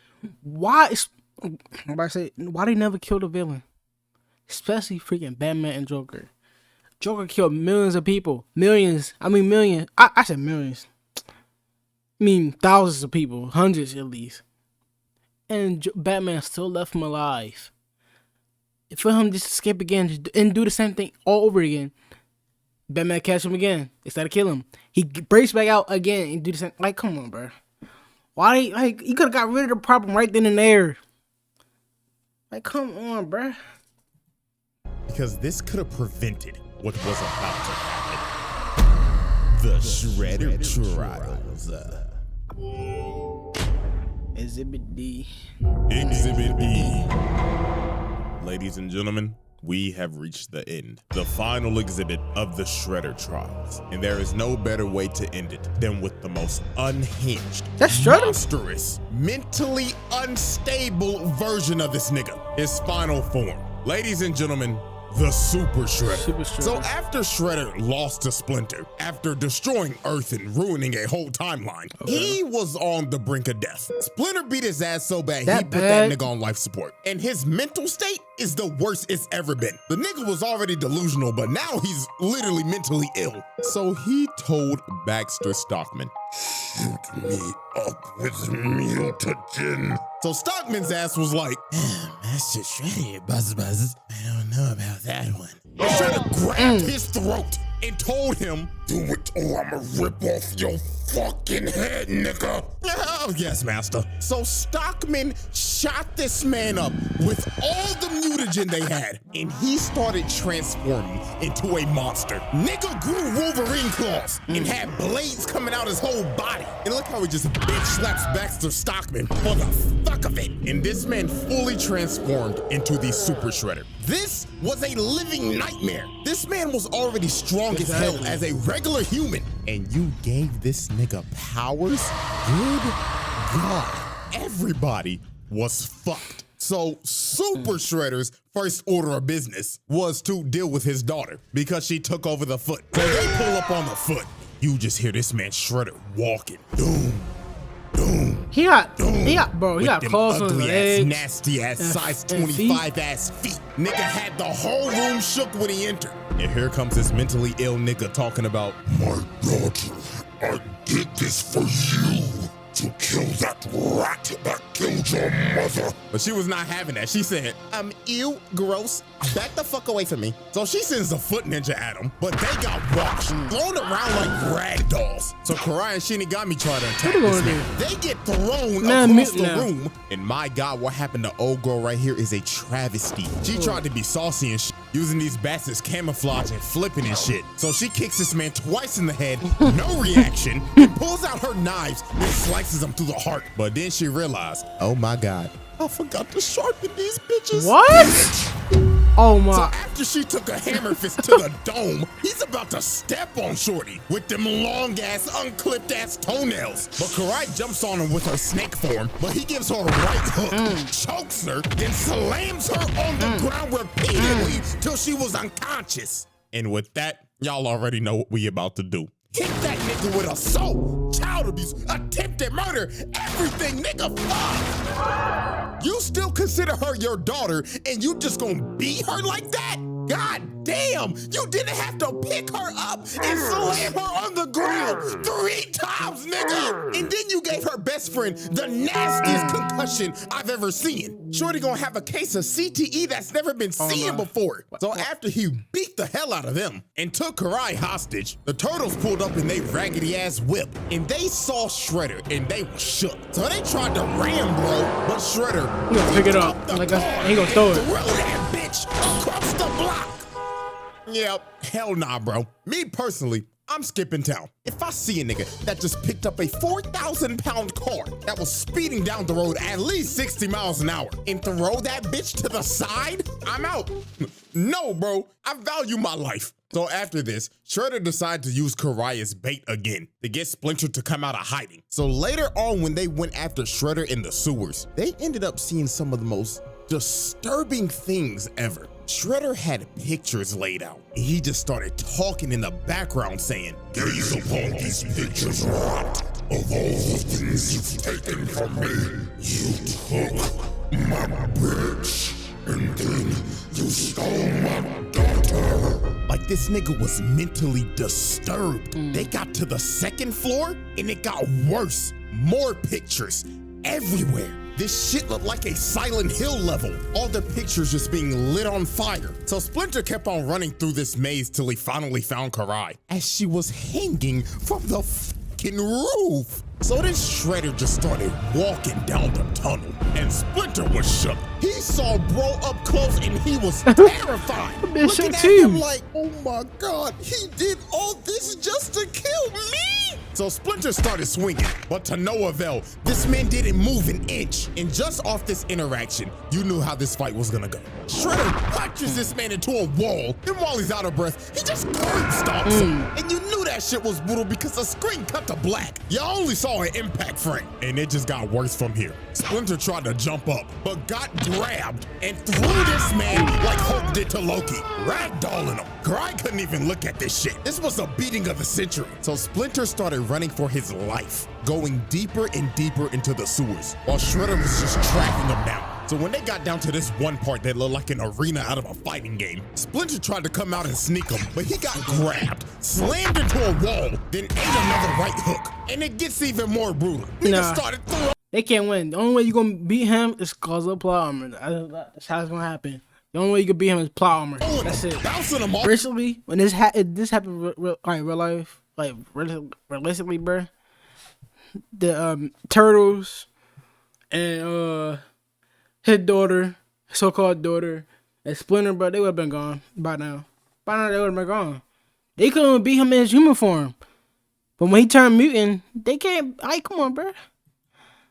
why they never kill the villain? Especially freaking Batman and Joker. Joker killed millions of people. Millions. I said millions. I mean, thousands of people, hundreds at least. And Batman still left him alive. For him just to escape again and do the same thing all over again. Batman catch him again. Instead of kill him. He breaks back out again and do the same. Like, come on, bro. Why? You could have got rid of the problem right then and there. Like, come on, bro. Because this could have prevented what was about to happen. The Shredder Trials. Exhibit D. Exhibit D. Ladies and gentlemen, we have reached the end. The final exhibit of the Shredder Trials. And there is no better way to end it than with the most unhinged, monstrous, mentally unstable version of this nigga. His final form. Ladies and gentlemen, the Super Shredder. So after Shredder lost to Splinter, after destroying Earth and ruining a whole timeline, he was on the brink of death. Splinter beat his ass so bad, he put that nigga on life support. And his mental state is the worst it's ever been. The nigga was already delusional, but now he's literally mentally ill. So he told Baxter Stockman, shoot me up with mutagen. So Stockman's ass was like, Master Shredder, buzz. I don't know about that one. Shredder grabbed his throat and told him, do it or I'ma rip off your fucking head, nigga. Oh, yes, master. So Stockman shot this man up with all the mutagen they had, and he started transforming into a monster. Nigga grew Wolverine claws and had blades coming out his whole body. And look how he just bitch slaps Baxter Stockman for the fuck of it. And this man fully transformed into the Super Shredder. This was a living nightmare. This man was already strong as hell as a regular human. And you gave this nigga powers? Good God. Everybody was fucked. So Super Shredder's first order of business was to deal with his daughter because she took over the foot. So they pull up on the foot. You just hear this man Shredder walking. Doom, doom, He got claws on his ugly legs. ass, nasty ass, size 25 ass feet. Nigga had the whole room shook when he entered. And here comes this mentally ill nigga talking about, My daughter, I did this for you. To kill that rat that killed your mother. but she was not having that. She said, ew, gross. Back the fuck away from me. So she sends a foot ninja at him, but they got washed, thrown around like rag dolls. So Karai and Shinigami try to attack this man. They get thrown across the room. And my God, what happened to old girl right here is a travesty. She tried to be saucy and shit, using these bats as camouflage and flipping and shit. So she kicks this man twice in the head, no reaction, and pulls out her knives and slices him through the heart. But then she realized, oh my God, I forgot to sharpen these bitches. What? Oh my. So after she took a hammer fist to the dome, he's about to step on Shorty with them long ass, unclipped ass toenails. But Karai jumps on him with her snake form, but he gives her a right hook, chokes her, then slams her on the ground repeatedly till she was unconscious. And with that, y'all already know what we about to do. Hit that nigga with assault, child abuse, attempted murder, everything, nigga, fuck. You still consider her your daughter and you just gonna beat her like that? God damn, you didn't have to pick her up and slam her on the ground 3 times, nigga. And then you gave her best friend the nastiest concussion I've ever seen. Shorty gonna have a case of CTE that's never been seen before. So after he beat the hell out of them and took Karai hostage, the turtles pulled up in they raggedy ass whip and they saw Shredder and they were shook. So they tried to ram bro, but Shredder He gonna pick it up. Like he gonna throw it. threw that bitch across the block. Yep, hell nah, bro. Me personally, I'm skipping town. If I see a nigga that just picked up a 4,000-pound car that was speeding down the road at least 60 miles an hour and throw that bitch to the side, I'm out. No, bro, I value my life. So after this, Shredder decided to use Karai as bait again to get Splinter to come out of hiding. So later on, when they went after Shredder in the sewers, they ended up seeing some of the most disturbing things ever. Shredder had pictures laid out, and he just started talking in the background saying, Gaze upon these pictures, rat. Of all the things you've taken from me, you took my bitch, and then you stole my daughter. Like this nigga was mentally disturbed. They got to the 2nd floor, and it got worse. More pictures everywhere. This shit looked like a Silent Hill level. All the pictures just being lit on fire. So Splinter kept on running through this maze till he finally found Karai as she was hanging from the fucking roof. So then Shredder just started walking down the tunnel and Splinter was shook. He saw bro up close and he was terrified. Looking at him like, oh my God, he did all this just to kill me? So Splinter started swinging, but to no avail. This man didn't move an inch. And just off this interaction, you knew how this fight was gonna go. Shredder punches this man into a wall, and while he's out of breath, he just curb stomps him. And you knew that shit was brutal because the screen cut to black. You only saw an impact frame, and it just got worse from here. Splinter tried to jump up, but got grabbed and threw this man like Hulk did to Loki, ragdolling him. Karai couldn't even look at this shit. This was a beating of the century. So Splinter started running for his life, going deeper and deeper into the sewers, while Shredder was just tracking him down. So when they got down to this one part that looked like an arena out of a fighting game, Splinter tried to come out and sneak him, but he got grabbed, slammed into a wall, then ate another right hook. And it gets even more brutal. Nigga started throwing. They can't win. The only way you're gonna beat him is cause of plot armor. That's how it's gonna happen. The only way you can beat him is plot armor. That's it. Bouncing him off. Recently, when this happened, real life, like realistically, bro, the turtles and his daughter, so-called daughter, and Splinter, bro, they would have been gone by now. By now, they would have been gone. They couldn't beat him in his human form. But when he turned mutant, they can't. Come on, bro.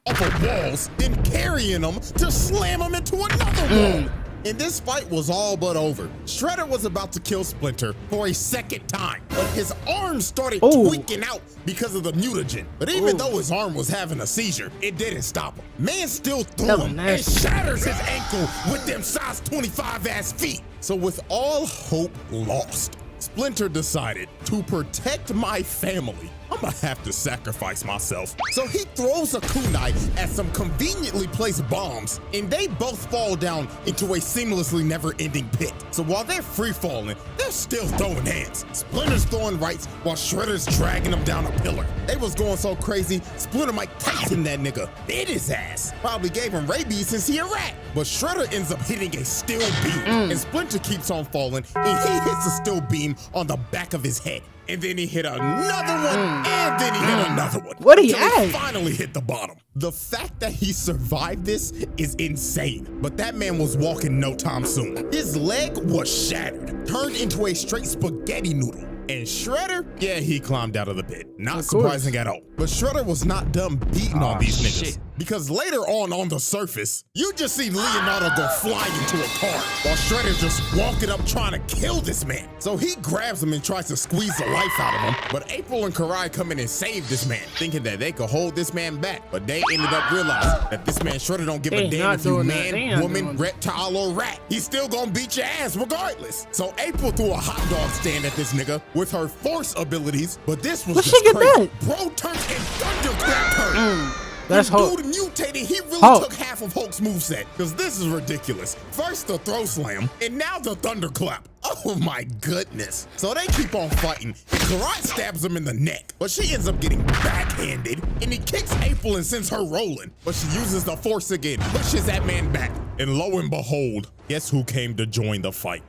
Off of walls, then carrying them to slam him into another wall. And this fight was all but over. Shredder was about to kill Splinter for a 2nd time, but his arm started tweaking out because of the mutagen. But even though his arm was having a seizure, it didn't stop him. Man still threw him and shatters his ankle with them size 25 ass feet. So with all hope lost, Splinter decided to protect my family I'ma have to sacrifice myself. So he throws a kunai at some conveniently placed bombs, and they both fall down into a seamlessly never-ending pit. So while they're free-falling, they're still throwing hands. Splinter's throwing rights while Shredder's dragging them down a pillar. They was going so crazy, Splinter Mike Tyson that nigga bit his ass. Probably gave him rabies since he a rat. But Shredder ends up hitting a steel beam, and Splinter keeps on falling, and he hits a steel beam on the back of his head. And then he hit another one, and then he hit another one. What he until at? Finally hit the bottom. The fact that he survived this is insane, but that man was walking no time soon. His leg was shattered, turned into a straight spaghetti noodle. And Shredder, yeah, he climbed out of the pit. Not surprising at all. But Shredder was not done beating on these niggas. Because later on the surface, you just see Leonardo go flying into a car while Shredder's just walking up trying to kill this man. So he grabs him and tries to squeeze the life out of him. But April and Karai come in and save this man, thinking that they could hold this man back. But they ended up realizing that this man Shredder don't give a damn if you man, woman, reptile, or rat. He's still gonna beat your ass regardless. So April threw a hot dog stand at this nigga with her force abilities, but this was just crazy. Bro turned and thunderclapped her. That's Hulk. Dude mutated, he really took half of Hulk's moveset, because this is ridiculous. First the throw slam, and now the thunderclap. Oh my goodness. So they keep on fighting, and Karai stabs him in the neck, but she ends up getting backhanded, and he kicks April and sends her rolling. But she uses the force again, pushes that man back, and lo and behold, guess who came to join the fight?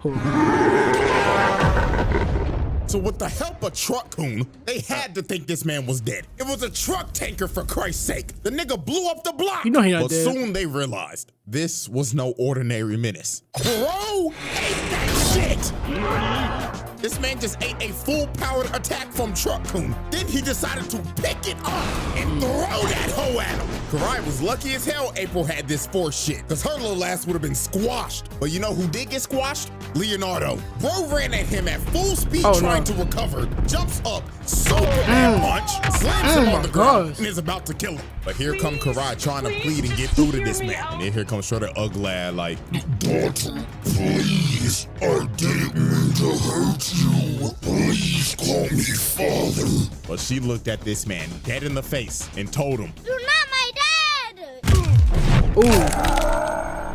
So with the help of Truck Coon, they had to think this man was dead. It was a truck tanker, for Christ's sake. The nigga blew up the block. You know he not but dead. Soon they realized this was no ordinary menace. Bro ate that shit. This man just ate a full-powered attack from Truck Coon. Then he decided to pick it up and throw that hoe at him. Karai was lucky as hell April had this force shit, because her little ass would have been squashed. But you know who did get squashed? Leonardo. Bro ran at him at full speed trying to recover, jumps up, Superman punch, slams him on the ground, and is about to kill him. But here come Karai trying to plead and get through to this man. And then here comes Shredder ugly like, Daughter, please, I didn't mean to hurt you. Please call me father. But she looked at this man dead in the face and told him, "You're not my dad!" Ooh.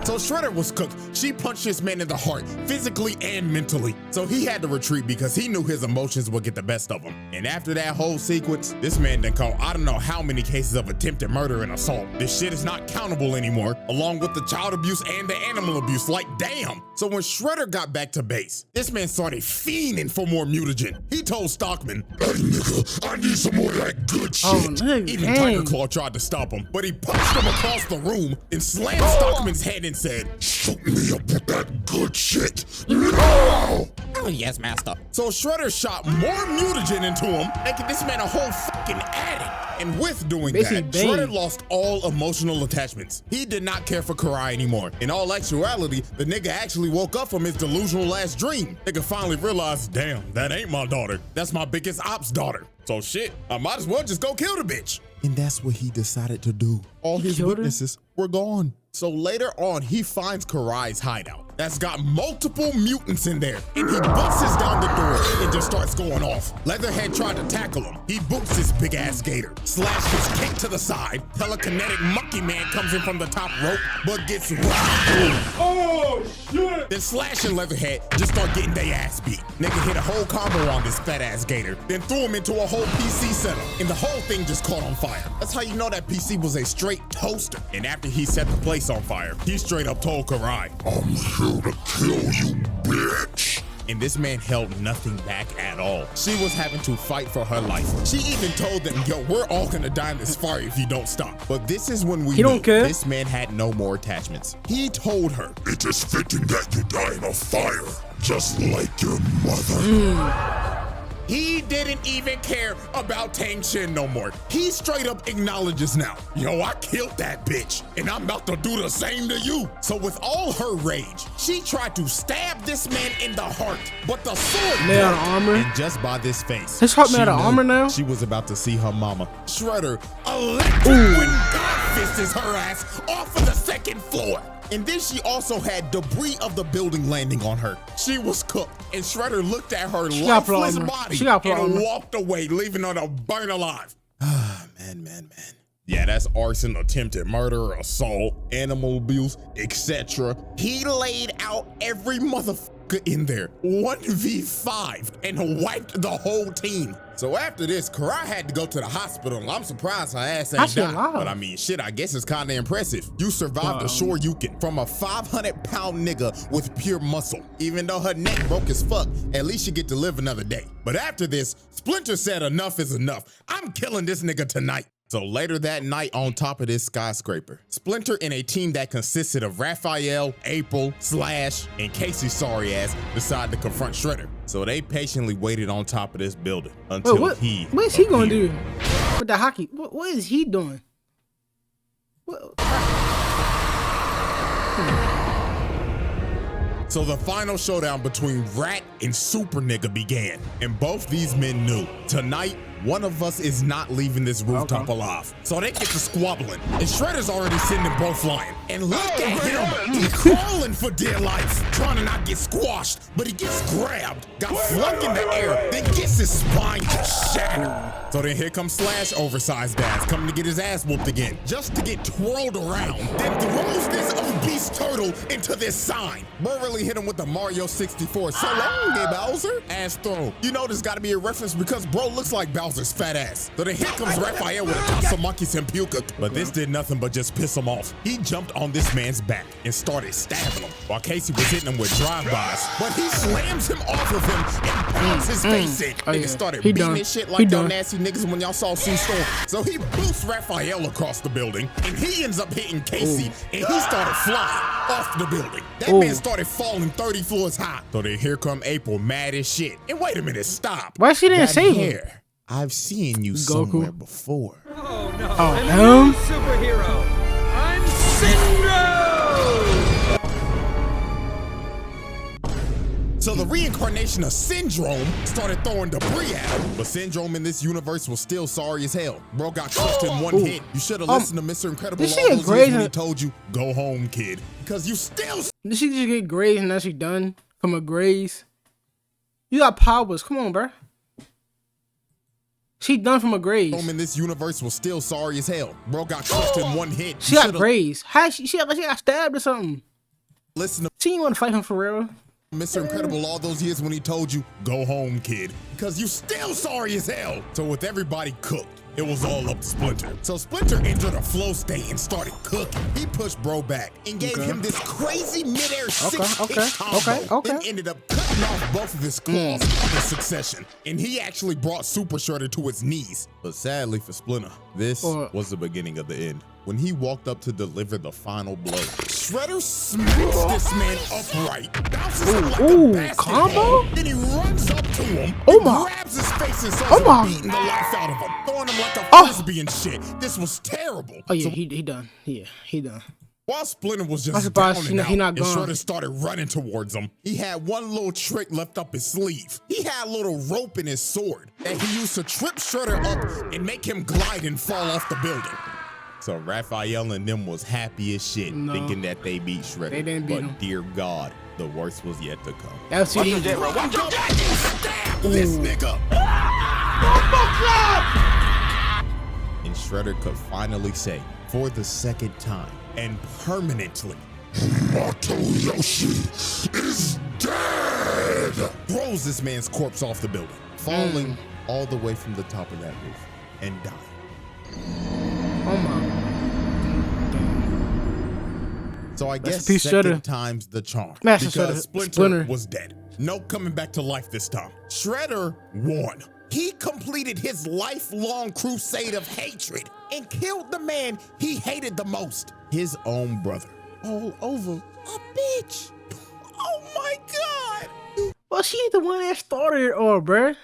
So Shredder was cooked. She punched this man in the heart, physically and mentally. So he had to retreat because he knew his emotions would get the best of him. And after that whole sequence, this man done caught I don't know how many cases of attempted murder and assault. This shit is not countable anymore, along with the child abuse and the animal abuse. Like, damn. So when Shredder got back to base, this man started fiending for more mutagen. He told Stockman, "Hey nigga, I need some more of that good shit." Even Tiger Claw tried to stop him, but he punched him across the room and slammed Stockman's head and said, "Shoot me up with that good shit now!" "Oh yes, master." So Shredder shot more mutagen into him, making this man a whole fucking addict. And with doing that, Shredder lost all emotional attachments. He did not care for Karai anymore. In all actuality, the nigga actually woke up from his delusional last dream. Nigga finally realized, damn, that ain't my daughter. That's my biggest ops daughter. So shit, I might as well just go kill the bitch. And that's what he decided to do. All his witnesses were gone. So later on, he finds Karai's hideout that's got multiple mutants in there, and he busts down the door and just starts going off. Leatherhead tried to tackle him. He boots his big ass gator, slashed his kick to the side. Telekinetic monkey man comes in from the top rope, but gets rocked. Oh shit! Then Slash and Leatherhead just start getting their ass beat. Nigga hit a whole combo on this fat ass gator, then threw him into a whole PC setup, and the whole thing just caught on fire. That's how you know that PC was a straight toaster. And after he set the place on fire, he straight up told Karai, "I'm here to kill you, bitch." And this man held nothing back at all. She was having to fight for her life. She even told them, yo, we're all gonna die in this fire if you don't stop. But this is when we knew this man had no more attachments. He told her, "It is fitting that you die in a fire, just like your mother." He didn't even care about Tang Shin no more. He straight up acknowledges now, yo, I killed that bitch, and I'm about to do the same to you. So with all her rage, she tried to stab this man in the heart, but the sword made out of armor. And just by this face, his heart made out of armor now. She was about to see her mama. Shredder electric when God fists her ass off of the second second floor. And then she also had debris of the building landing on her. She was cooked, and Shredder looked at her lifeless body and walked away, leaving her to burn alive. Man. Yeah, that's arson, attempted murder, assault, animal abuse, etc. He laid out every motherfucker in there, 1v5, and wiped the whole team. So after this, Karai had to go to the hospital, and I'm surprised her ass ain't died. But I mean, shit, I guess it's kind of impressive. You survived a Shoryuken from a 500-pound nigga with pure muscle. Even though her neck broke as fuck, at least you get to live another day. But after this, Splinter said enough is enough. I'm killing this nigga tonight. So later that night on top of this skyscraper, Splinter and a team that consisted of Raphael, April, Slash, and Casey's sorry ass decided to confront Shredder. So they patiently waited on top of this building until what is he gonna do with the hockey? What is he doing? So the final showdown between Rat and Super Nigga began, and both these men knew tonight one of us is not leaving this rooftop alive. So they get to squabbling, and Shredder's already sitting in both flying. And look at him, he's crawling for dear life, trying to not get squashed, but he gets grabbed, got flung in the air, then gets his spine just shattered. So then here comes Slash, oversized ass, coming to get his ass whooped again, just to get twirled around, then throws this obese turtle into this sign. Bro really hit him with the Mario 64, so long, Bowser, ass throw. You know there's gotta be a reference because bro looks like Bowser's fat ass. So then here comes Raphael with a Tatsumaki Senpuka, but this did nothing but just piss him off. He jumped on this man's back and started stabbing him, while Casey was hitting him with drive-bys, but he slams him off of him and pounds his face in. Niggas started beating this shit like y'all nasty niggas when y'all saw Sue Storm. So he boosts Raphael across the building, and he ends up hitting Casey, and he started flying off the building. That man started falling 30 floors high. So then here come April, mad as shit. And wait a minute, stop. Why she didn't save him? I've seen you somewhere before. Oh no, Oh, I'm him? a new superhero. I'm Syndrome! So the reincarnation of Syndrome started throwing debris at him, but Syndrome in this universe was still sorry as hell. Bro got crushed in one hit. You should have listened to Mr. Incredible all those years when he told you, go home, kid, because you still... Did she just get grazed and now she done from a graze? You got powers. Come on, bro. She done from a graze. In this universe was still sorry as hell. Bro got crushed in one hit. She got grazed. How she got stabbed or something? Listen to... She didn't want to fight him for real. Mr. Incredible all those years when he told you, go home, kid, because you still sorry as hell. So with everybody cooked, it was all up to Splinter. So Splinter entered a flow state and started cooking. He pushed bro back and gave him this crazy midair six-kick combo. Then ended up cutting off both of his claws in succession. And he actually brought Super Shredder to his knees. But sadly for Splinter, this was the beginning of the end. When he walked up to deliver the final blow, Shredder smacks this man upright, bounces him like a basketball, then he runs up to him, and grabs his face and starts beating the life out of him, throwing him like a frisbee and shit. This was terrible. Oh yeah, he done. Yeah, he done. While Splinter was just down and out, and Shredder started running towards him, he had one little trick left up his sleeve. He had a little rope in his sword that he used to trip Shredder up and make him glide and fall off the building. So Raphael and them was happy as shit, thinking that they beat Shredder. They didn't beat him. Dear God, the worst was yet to come. Absolutely. Watch your dad, you stabbed this nigga. And Shredder could finally say, for the second time and permanently, Yoshi is dead! Throws this man's corpse off the building, falling all the way from the top of that roof and dying. Oh my. So I guess second time's the charm. Because Splinter was dead. No coming back to life this time. Shredder won. He completed his lifelong crusade of hatred and killed the man he hated the most. His own brother. All over a bitch. Oh my God. Well, she's the one that started it all, bruh.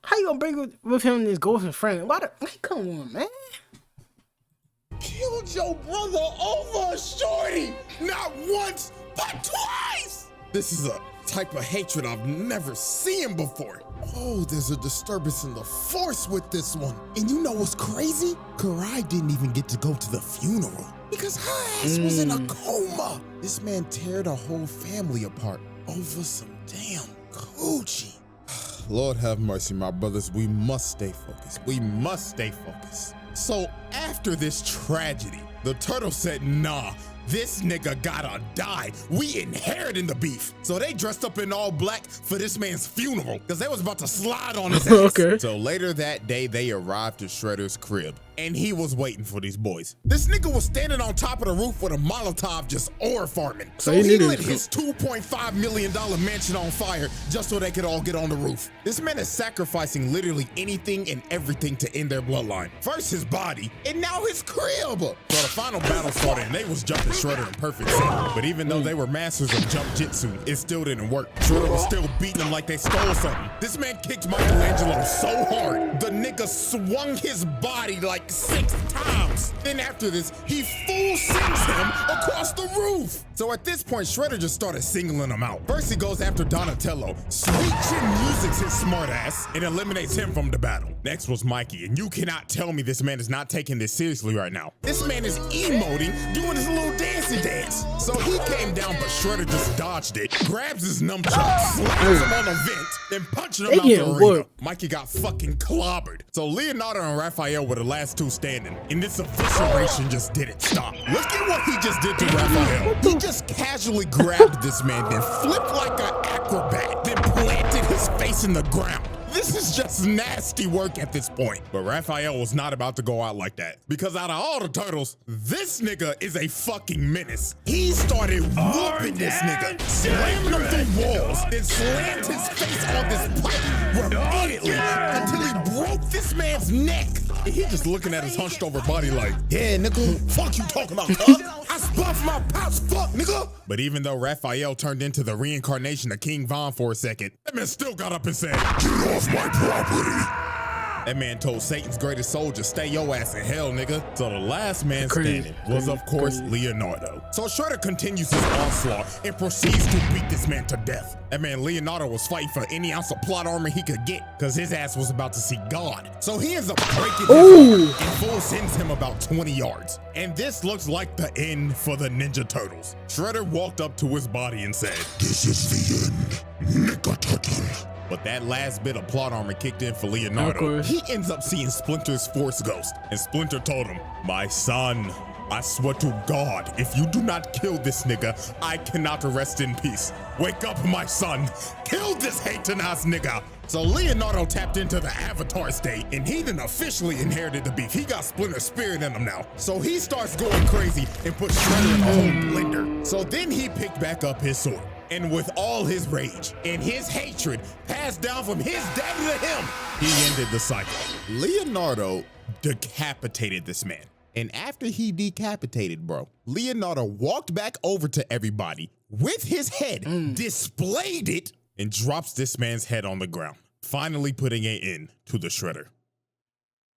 How you gonna bring with him this ghost friend? Come on, man. Killed your brother over a shorty. Not once, but twice. This is a type of hatred I've never seen before. Oh, there's a disturbance in the force with this one. And you know what's crazy? Karai didn't even get to go to the funeral because her ass was in a coma. This man teared a whole family apart over some damn coochie. Lord have mercy, my brothers. We must stay focused. We must stay focused. So after this tragedy, the turtle said, nah, this nigga gotta die. We inheriting the beef. So they dressed up in all black for this man's funeral because they was about to slide on his ass. Okay. So later that day, they arrived to Shredder's crib and he was waiting for these boys. This nigga was standing on top of the roof with a Molotov just ore farming. So he lit his $2.5 million mansion on fire just so they could all get on the roof. This man is sacrificing literally anything and everything to end their bloodline. First his body and now his crib. So the final battle started and they was jumping Shredder in perfect sync. But even though they were masters of jump jitsu, it still didn't work. Shredder was still beating them like they stole something. This man kicked Michelangelo so hard, the nigga swung his body like 6 times. Then after this, he full sends him across the roof. So at this point, Shredder just started singling him out. First he goes after Donatello. Sweet Chin Music's his smart ass and eliminates him from the battle. Next was Mikey, and you cannot tell me this man is not taking this seriously right now. This man is emoting, doing his little dancey dance. So he came down, but Shredder just dodged it, grabs his nunchuck, slams him on the vent, then punching him out the arena. Mikey got fucking clobbered. So Leonardo and Raphael were the last two standing, and this evisceration just didn't stop. Look at what he just did to Raphael. He just casually grabbed this man, then flipped like an acrobat, then planted his face in the ground. This is just nasty work at this point. But Raphael was not about to go out like that, because out of all the turtles, this nigga is a fucking menace. He started whooping this nigga, slamming him through walls, then slammed his face on this pipe repeatedly until he broke this man's neck. And he just looking at his hunched over body like, yeah, nigga, fuck you talking about, huh? I spun from my pouch, fuck, nigga. But even though Raphael turned into the reincarnation of King Von for a second, that man still got up and said, get off my property. That man told Satan's greatest soldier, stay your ass in hell, nigga. So the last man standing was, of course, Leonardo. So Shredder continues his onslaught and proceeds to beat this man to death. That man Leonardo was fighting for any ounce of plot armor he could get because his ass was about to see God. So he ends up breaking his arm and full sends him about 20 yards. And this looks like the end for the Ninja Turtles. Shredder walked up to his body and said, this is the end, Nigga Turtle. But that last bit of plot armor kicked in for Leonardo. He ends up seeing Splinter's Force Ghost, and Splinter told him, my son, I swear to God, if you do not kill this nigga, I cannot rest in peace. Wake up, my son. Kill this hating ass nigga. So Leonardo tapped into the Avatar state, and he done officially inherited the beef. He got Splinter's spirit in him now. So he starts going crazy and puts Shredder in a whole blender. So then he picked back up his sword. And with all his rage and his hatred passed down from his daddy to him, he ended the cycle. Leonardo decapitated this man. And after he decapitated, bro, Leonardo walked back over to everybody with his head, displayed it, and drops this man's head on the ground, finally putting an end to the Shredder.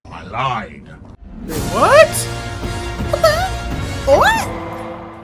I lied. What? What?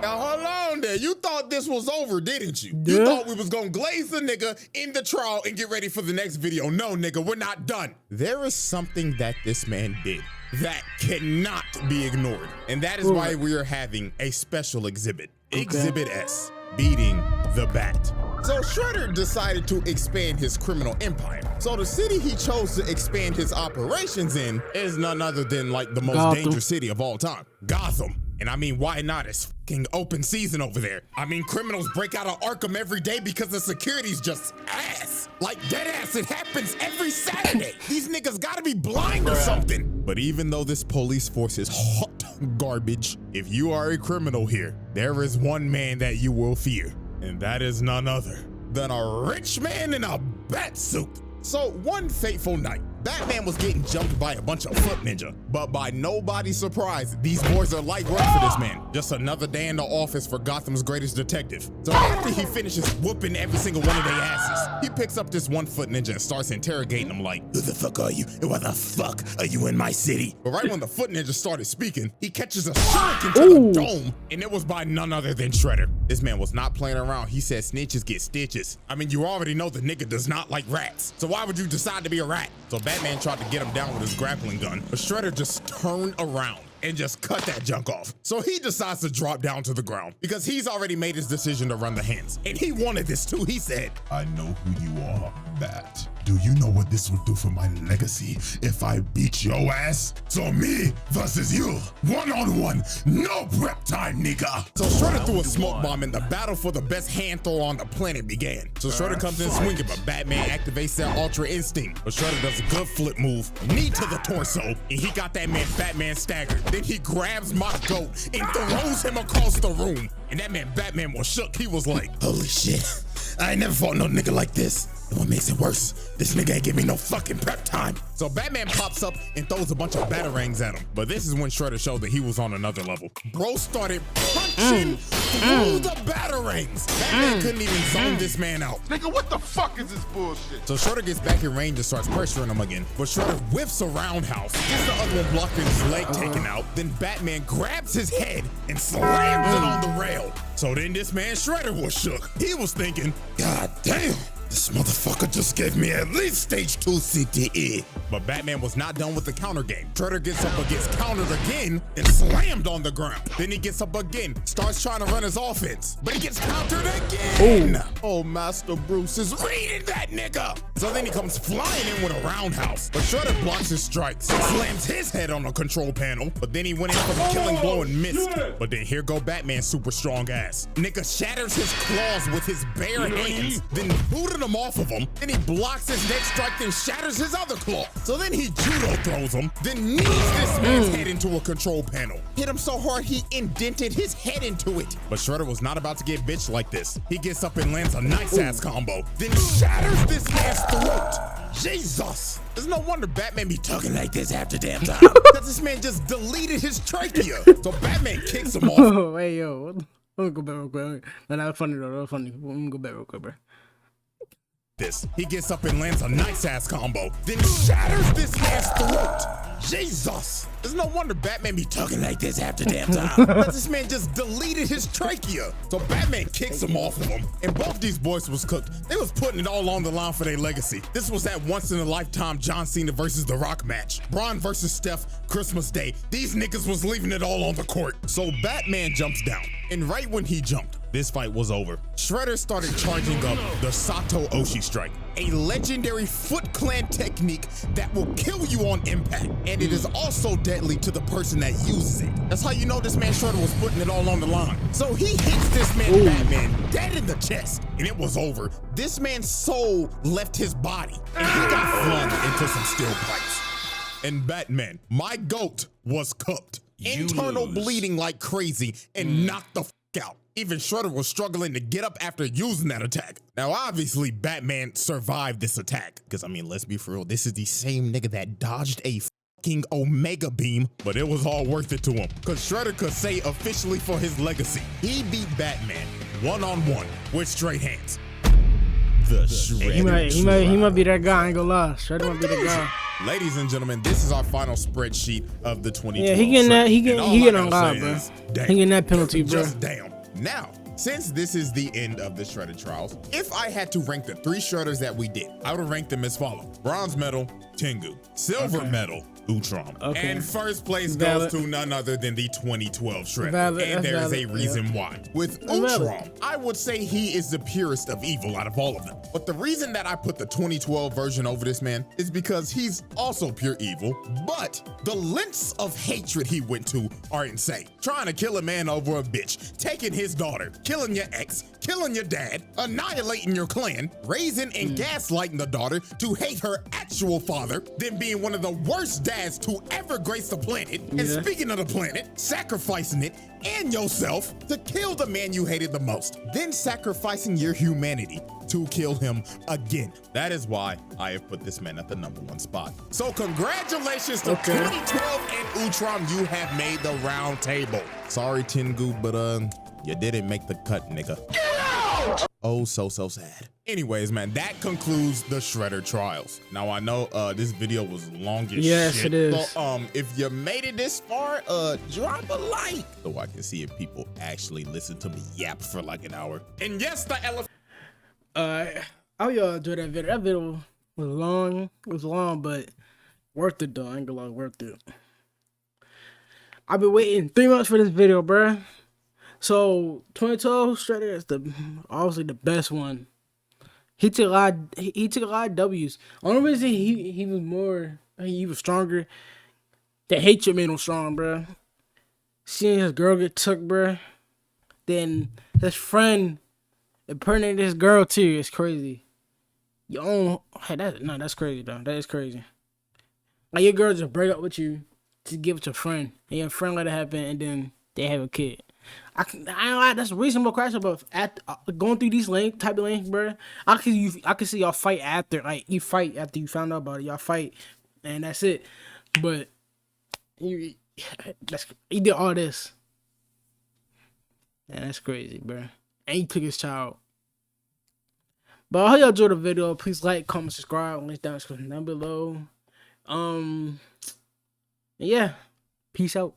Now hold on there. You thought this was over, didn't you? You thought we was gonna glaze the nigga in the trial and get ready for the next video. No, nigga, we're not done. There is something that this man did that cannot be ignored. And that is why we are having a special exhibit. Exhibit S, beating the Bat. So Shredder decided to expand his criminal empire. So the city he chose to expand his operations in is none other than like the most dangerous city of all time, Gotham. And I mean, why not? It's fucking open season over there. I mean, criminals break out of Arkham every day because the security's just ass. Like dead ass, it happens every Saturday. These niggas gotta be blind or something. But even though this police force is hot garbage, if you are a criminal here, there is one man that you will fear. And that is none other than a rich man in a bat suit. So one fateful night, Batman was getting jumped by a bunch of foot ninja, but by nobody's surprise, these boys are light work for this man. Just another day in the office for Gotham's greatest detective. So after he finishes whooping every single one of their asses, he picks up this one foot ninja and starts interrogating them like, who the fuck are you? And why the fuck are you in my city? But right when the foot ninja started speaking, he catches a shuriken to the dome, and it was by none other than Shredder. This man was not playing around. He said snitches get stitches. I mean, you already know the nigga does not like rats. So why would you decide to be a rat? So Batman tried to get him down with his grappling gun, but Shredder just turned around and just cut that junk off. So he decides to drop down to the ground because he's already made his decision to run the hands. And he wanted this too. He said, I know who you are, Bat. Do you know what this would do for my legacy if I beat your ass? So me versus you, one-on-one, no prep time, nigga. So Shredder threw a smoke bomb and the battle for the best hand throw on the planet began. So Shredder comes in swinging, but Batman activates that Ultra Instinct. But Shredder does a good flip move, knee to the torso, and he got that man Batman staggered. Then he grabs my goat and throws him across the room. And that man Batman was shook. He was like, holy shit, I ain't never fought no nigga like this. And what makes it worse, this nigga ain't give me no fucking prep time. So Batman pops up and throws a bunch of batarangs at him. But this is when Shredder showed that he was on another level. Bro started punching through the batarangs. Batman couldn't even zone this man out. Nigga, what the fuck is this bullshit? So Shredder gets back in range and starts pressuring him again. But Shredder whiffs a roundhouse, gets the other one blocking his leg taken out. Then Batman grabs his head and slams it on the rail. So then this man Shredder was shook. He was thinking, God damn. This motherfucker just gave me at least stage 2 CTE. But Batman was not done with the counter game. Shredder gets up and gets countered again and slammed on the ground. Then he gets up again, starts trying to run his offense, but he gets countered again. Ooh. Oh, Master Bruce is reading that nigga. So then he comes flying in with a roundhouse, but Shredder blocks his strikes, slams his head on the control panel, but then he went in for the killing blow and missed. But then here go Batman's super strong ass. Nigga shatters his claws with his bare hands, then booted him off of him, then he blocks his next strike, then shatters his other claw. So then he judo throws him, then knees this man's head into a control panel. Hit him so hard he indented his head into it. But Shredder was not about to get bitched like this. He gets up and lands a nice ass combo, then shatters this man's throat. Jesus! There's no wonder Batman be talking like this half the damn time. Because this man just deleted his trachea. So Batman kicks him off. Oh, hey, yo. Let me go back real quick. No, that was funny, though. That was funny. Let me go back real quick, bro. He gets up and lands a nice ass combo, then shatters this man's throat. Jesus! There's no wonder Batman be talking like this half the damn time. Because this man just deleted his trachea. So Batman kicks him off of him. And both these boys was cooked. They was putting it all on the line for their legacy. This was that once in a lifetime John Cena versus The Rock match. Braun versus Steph, Christmas Day. These niggas was leaving it all on the court. So Batman jumps down. And right when he jumped, this fight was over. Shredder started charging up the Sato Oshi strike, a legendary Foot Clan technique that will kill you on impact. And it is also deadly to the person that uses it. That's how you know this man Shredder was putting it all on the line. So he hits this man Batman dead in the chest, and it was over. This man's soul left his body, and he got flung into some steel pipes. And Batman, my goat, was cooked. Internal bleeding like crazy and knocked the out. Even Shredder was struggling to get up after using that attack. Now, obviously, Batman survived this attack. Because, I mean, let's be for real, this is the same nigga that dodged a fucking Omega Beam, but it was all worth it to him. Because Shredder could say officially for his legacy, he beat Batman one-on-one with straight hands. The Shredder. He might be that guy, I ain't gonna lie. Shredder might be the guy. Ladies and gentlemen, this is our final spreadsheet of the 2012. Yeah, he getting that. He getting on God, bro. He getting that penalty, bro. Just damn. Now, since this is the end of the Shredder trials, if I had to rank the 3 Shredders that we did, I would rank them as follows: bronze medal, Tengu; silver medal, Utrom. And first place goes to none other than the 2012 Shredder. And there is a reason why. With Utrom, I would say he is the purest of evil out of all of them. But the reason that I put the 2012 version over this man is because he's also pure evil, but the lengths of hatred he went to are insane. Trying to kill a man over a bitch, taking his daughter, killing your ex, killing your dad, annihilating your clan, raising and gaslighting the daughter to hate her actual father, then being one of the worst dads has to ever grace the planet. And speaking of the planet, sacrificing it and yourself to kill the man you hated the most, then sacrificing your humanity to kill him again. That is why I have put this man at the #1 spot. So congratulations to 2012 and Utrom, you have made the round table. Sorry, Tengu, but you didn't make the cut, nigga. Get out! Oh, so sad. Anyways, man, that concludes the Shredder trials. Now I know this video was long as shit. Yes, it is. So, if you made it this far, drop a like so I can see if people actually listen to me yap for like an hour. And yes, the elephant. I hope y'all enjoyed that video. That video was long. It was long, but worth it though. I ain't gonna lie, worth it. I've been waiting 3 months for this video, bruh. So 2012 Shredder is obviously the best one. He took a lot. He took a lot of W's. Only reason he was stronger. The hatred made him strong, bruh. Seeing his girl get took, bruh. Then his friend impregnated this girl too. It's crazy. That's crazy though. That is crazy. Like your girl just break up with you to give it to a friend, and your friend let it happen, and then they have a kid. I ain't lie, that's a reasonable question, but going through these type of links, bro, I can see y'all fight after, like you fight after you found out about it. Y'all fight, and that's it. But he did all this, and that's crazy, bro. And he took his child. But I hope y'all enjoyed the video. Please like, comment, subscribe. Links down below. Yeah. Peace out.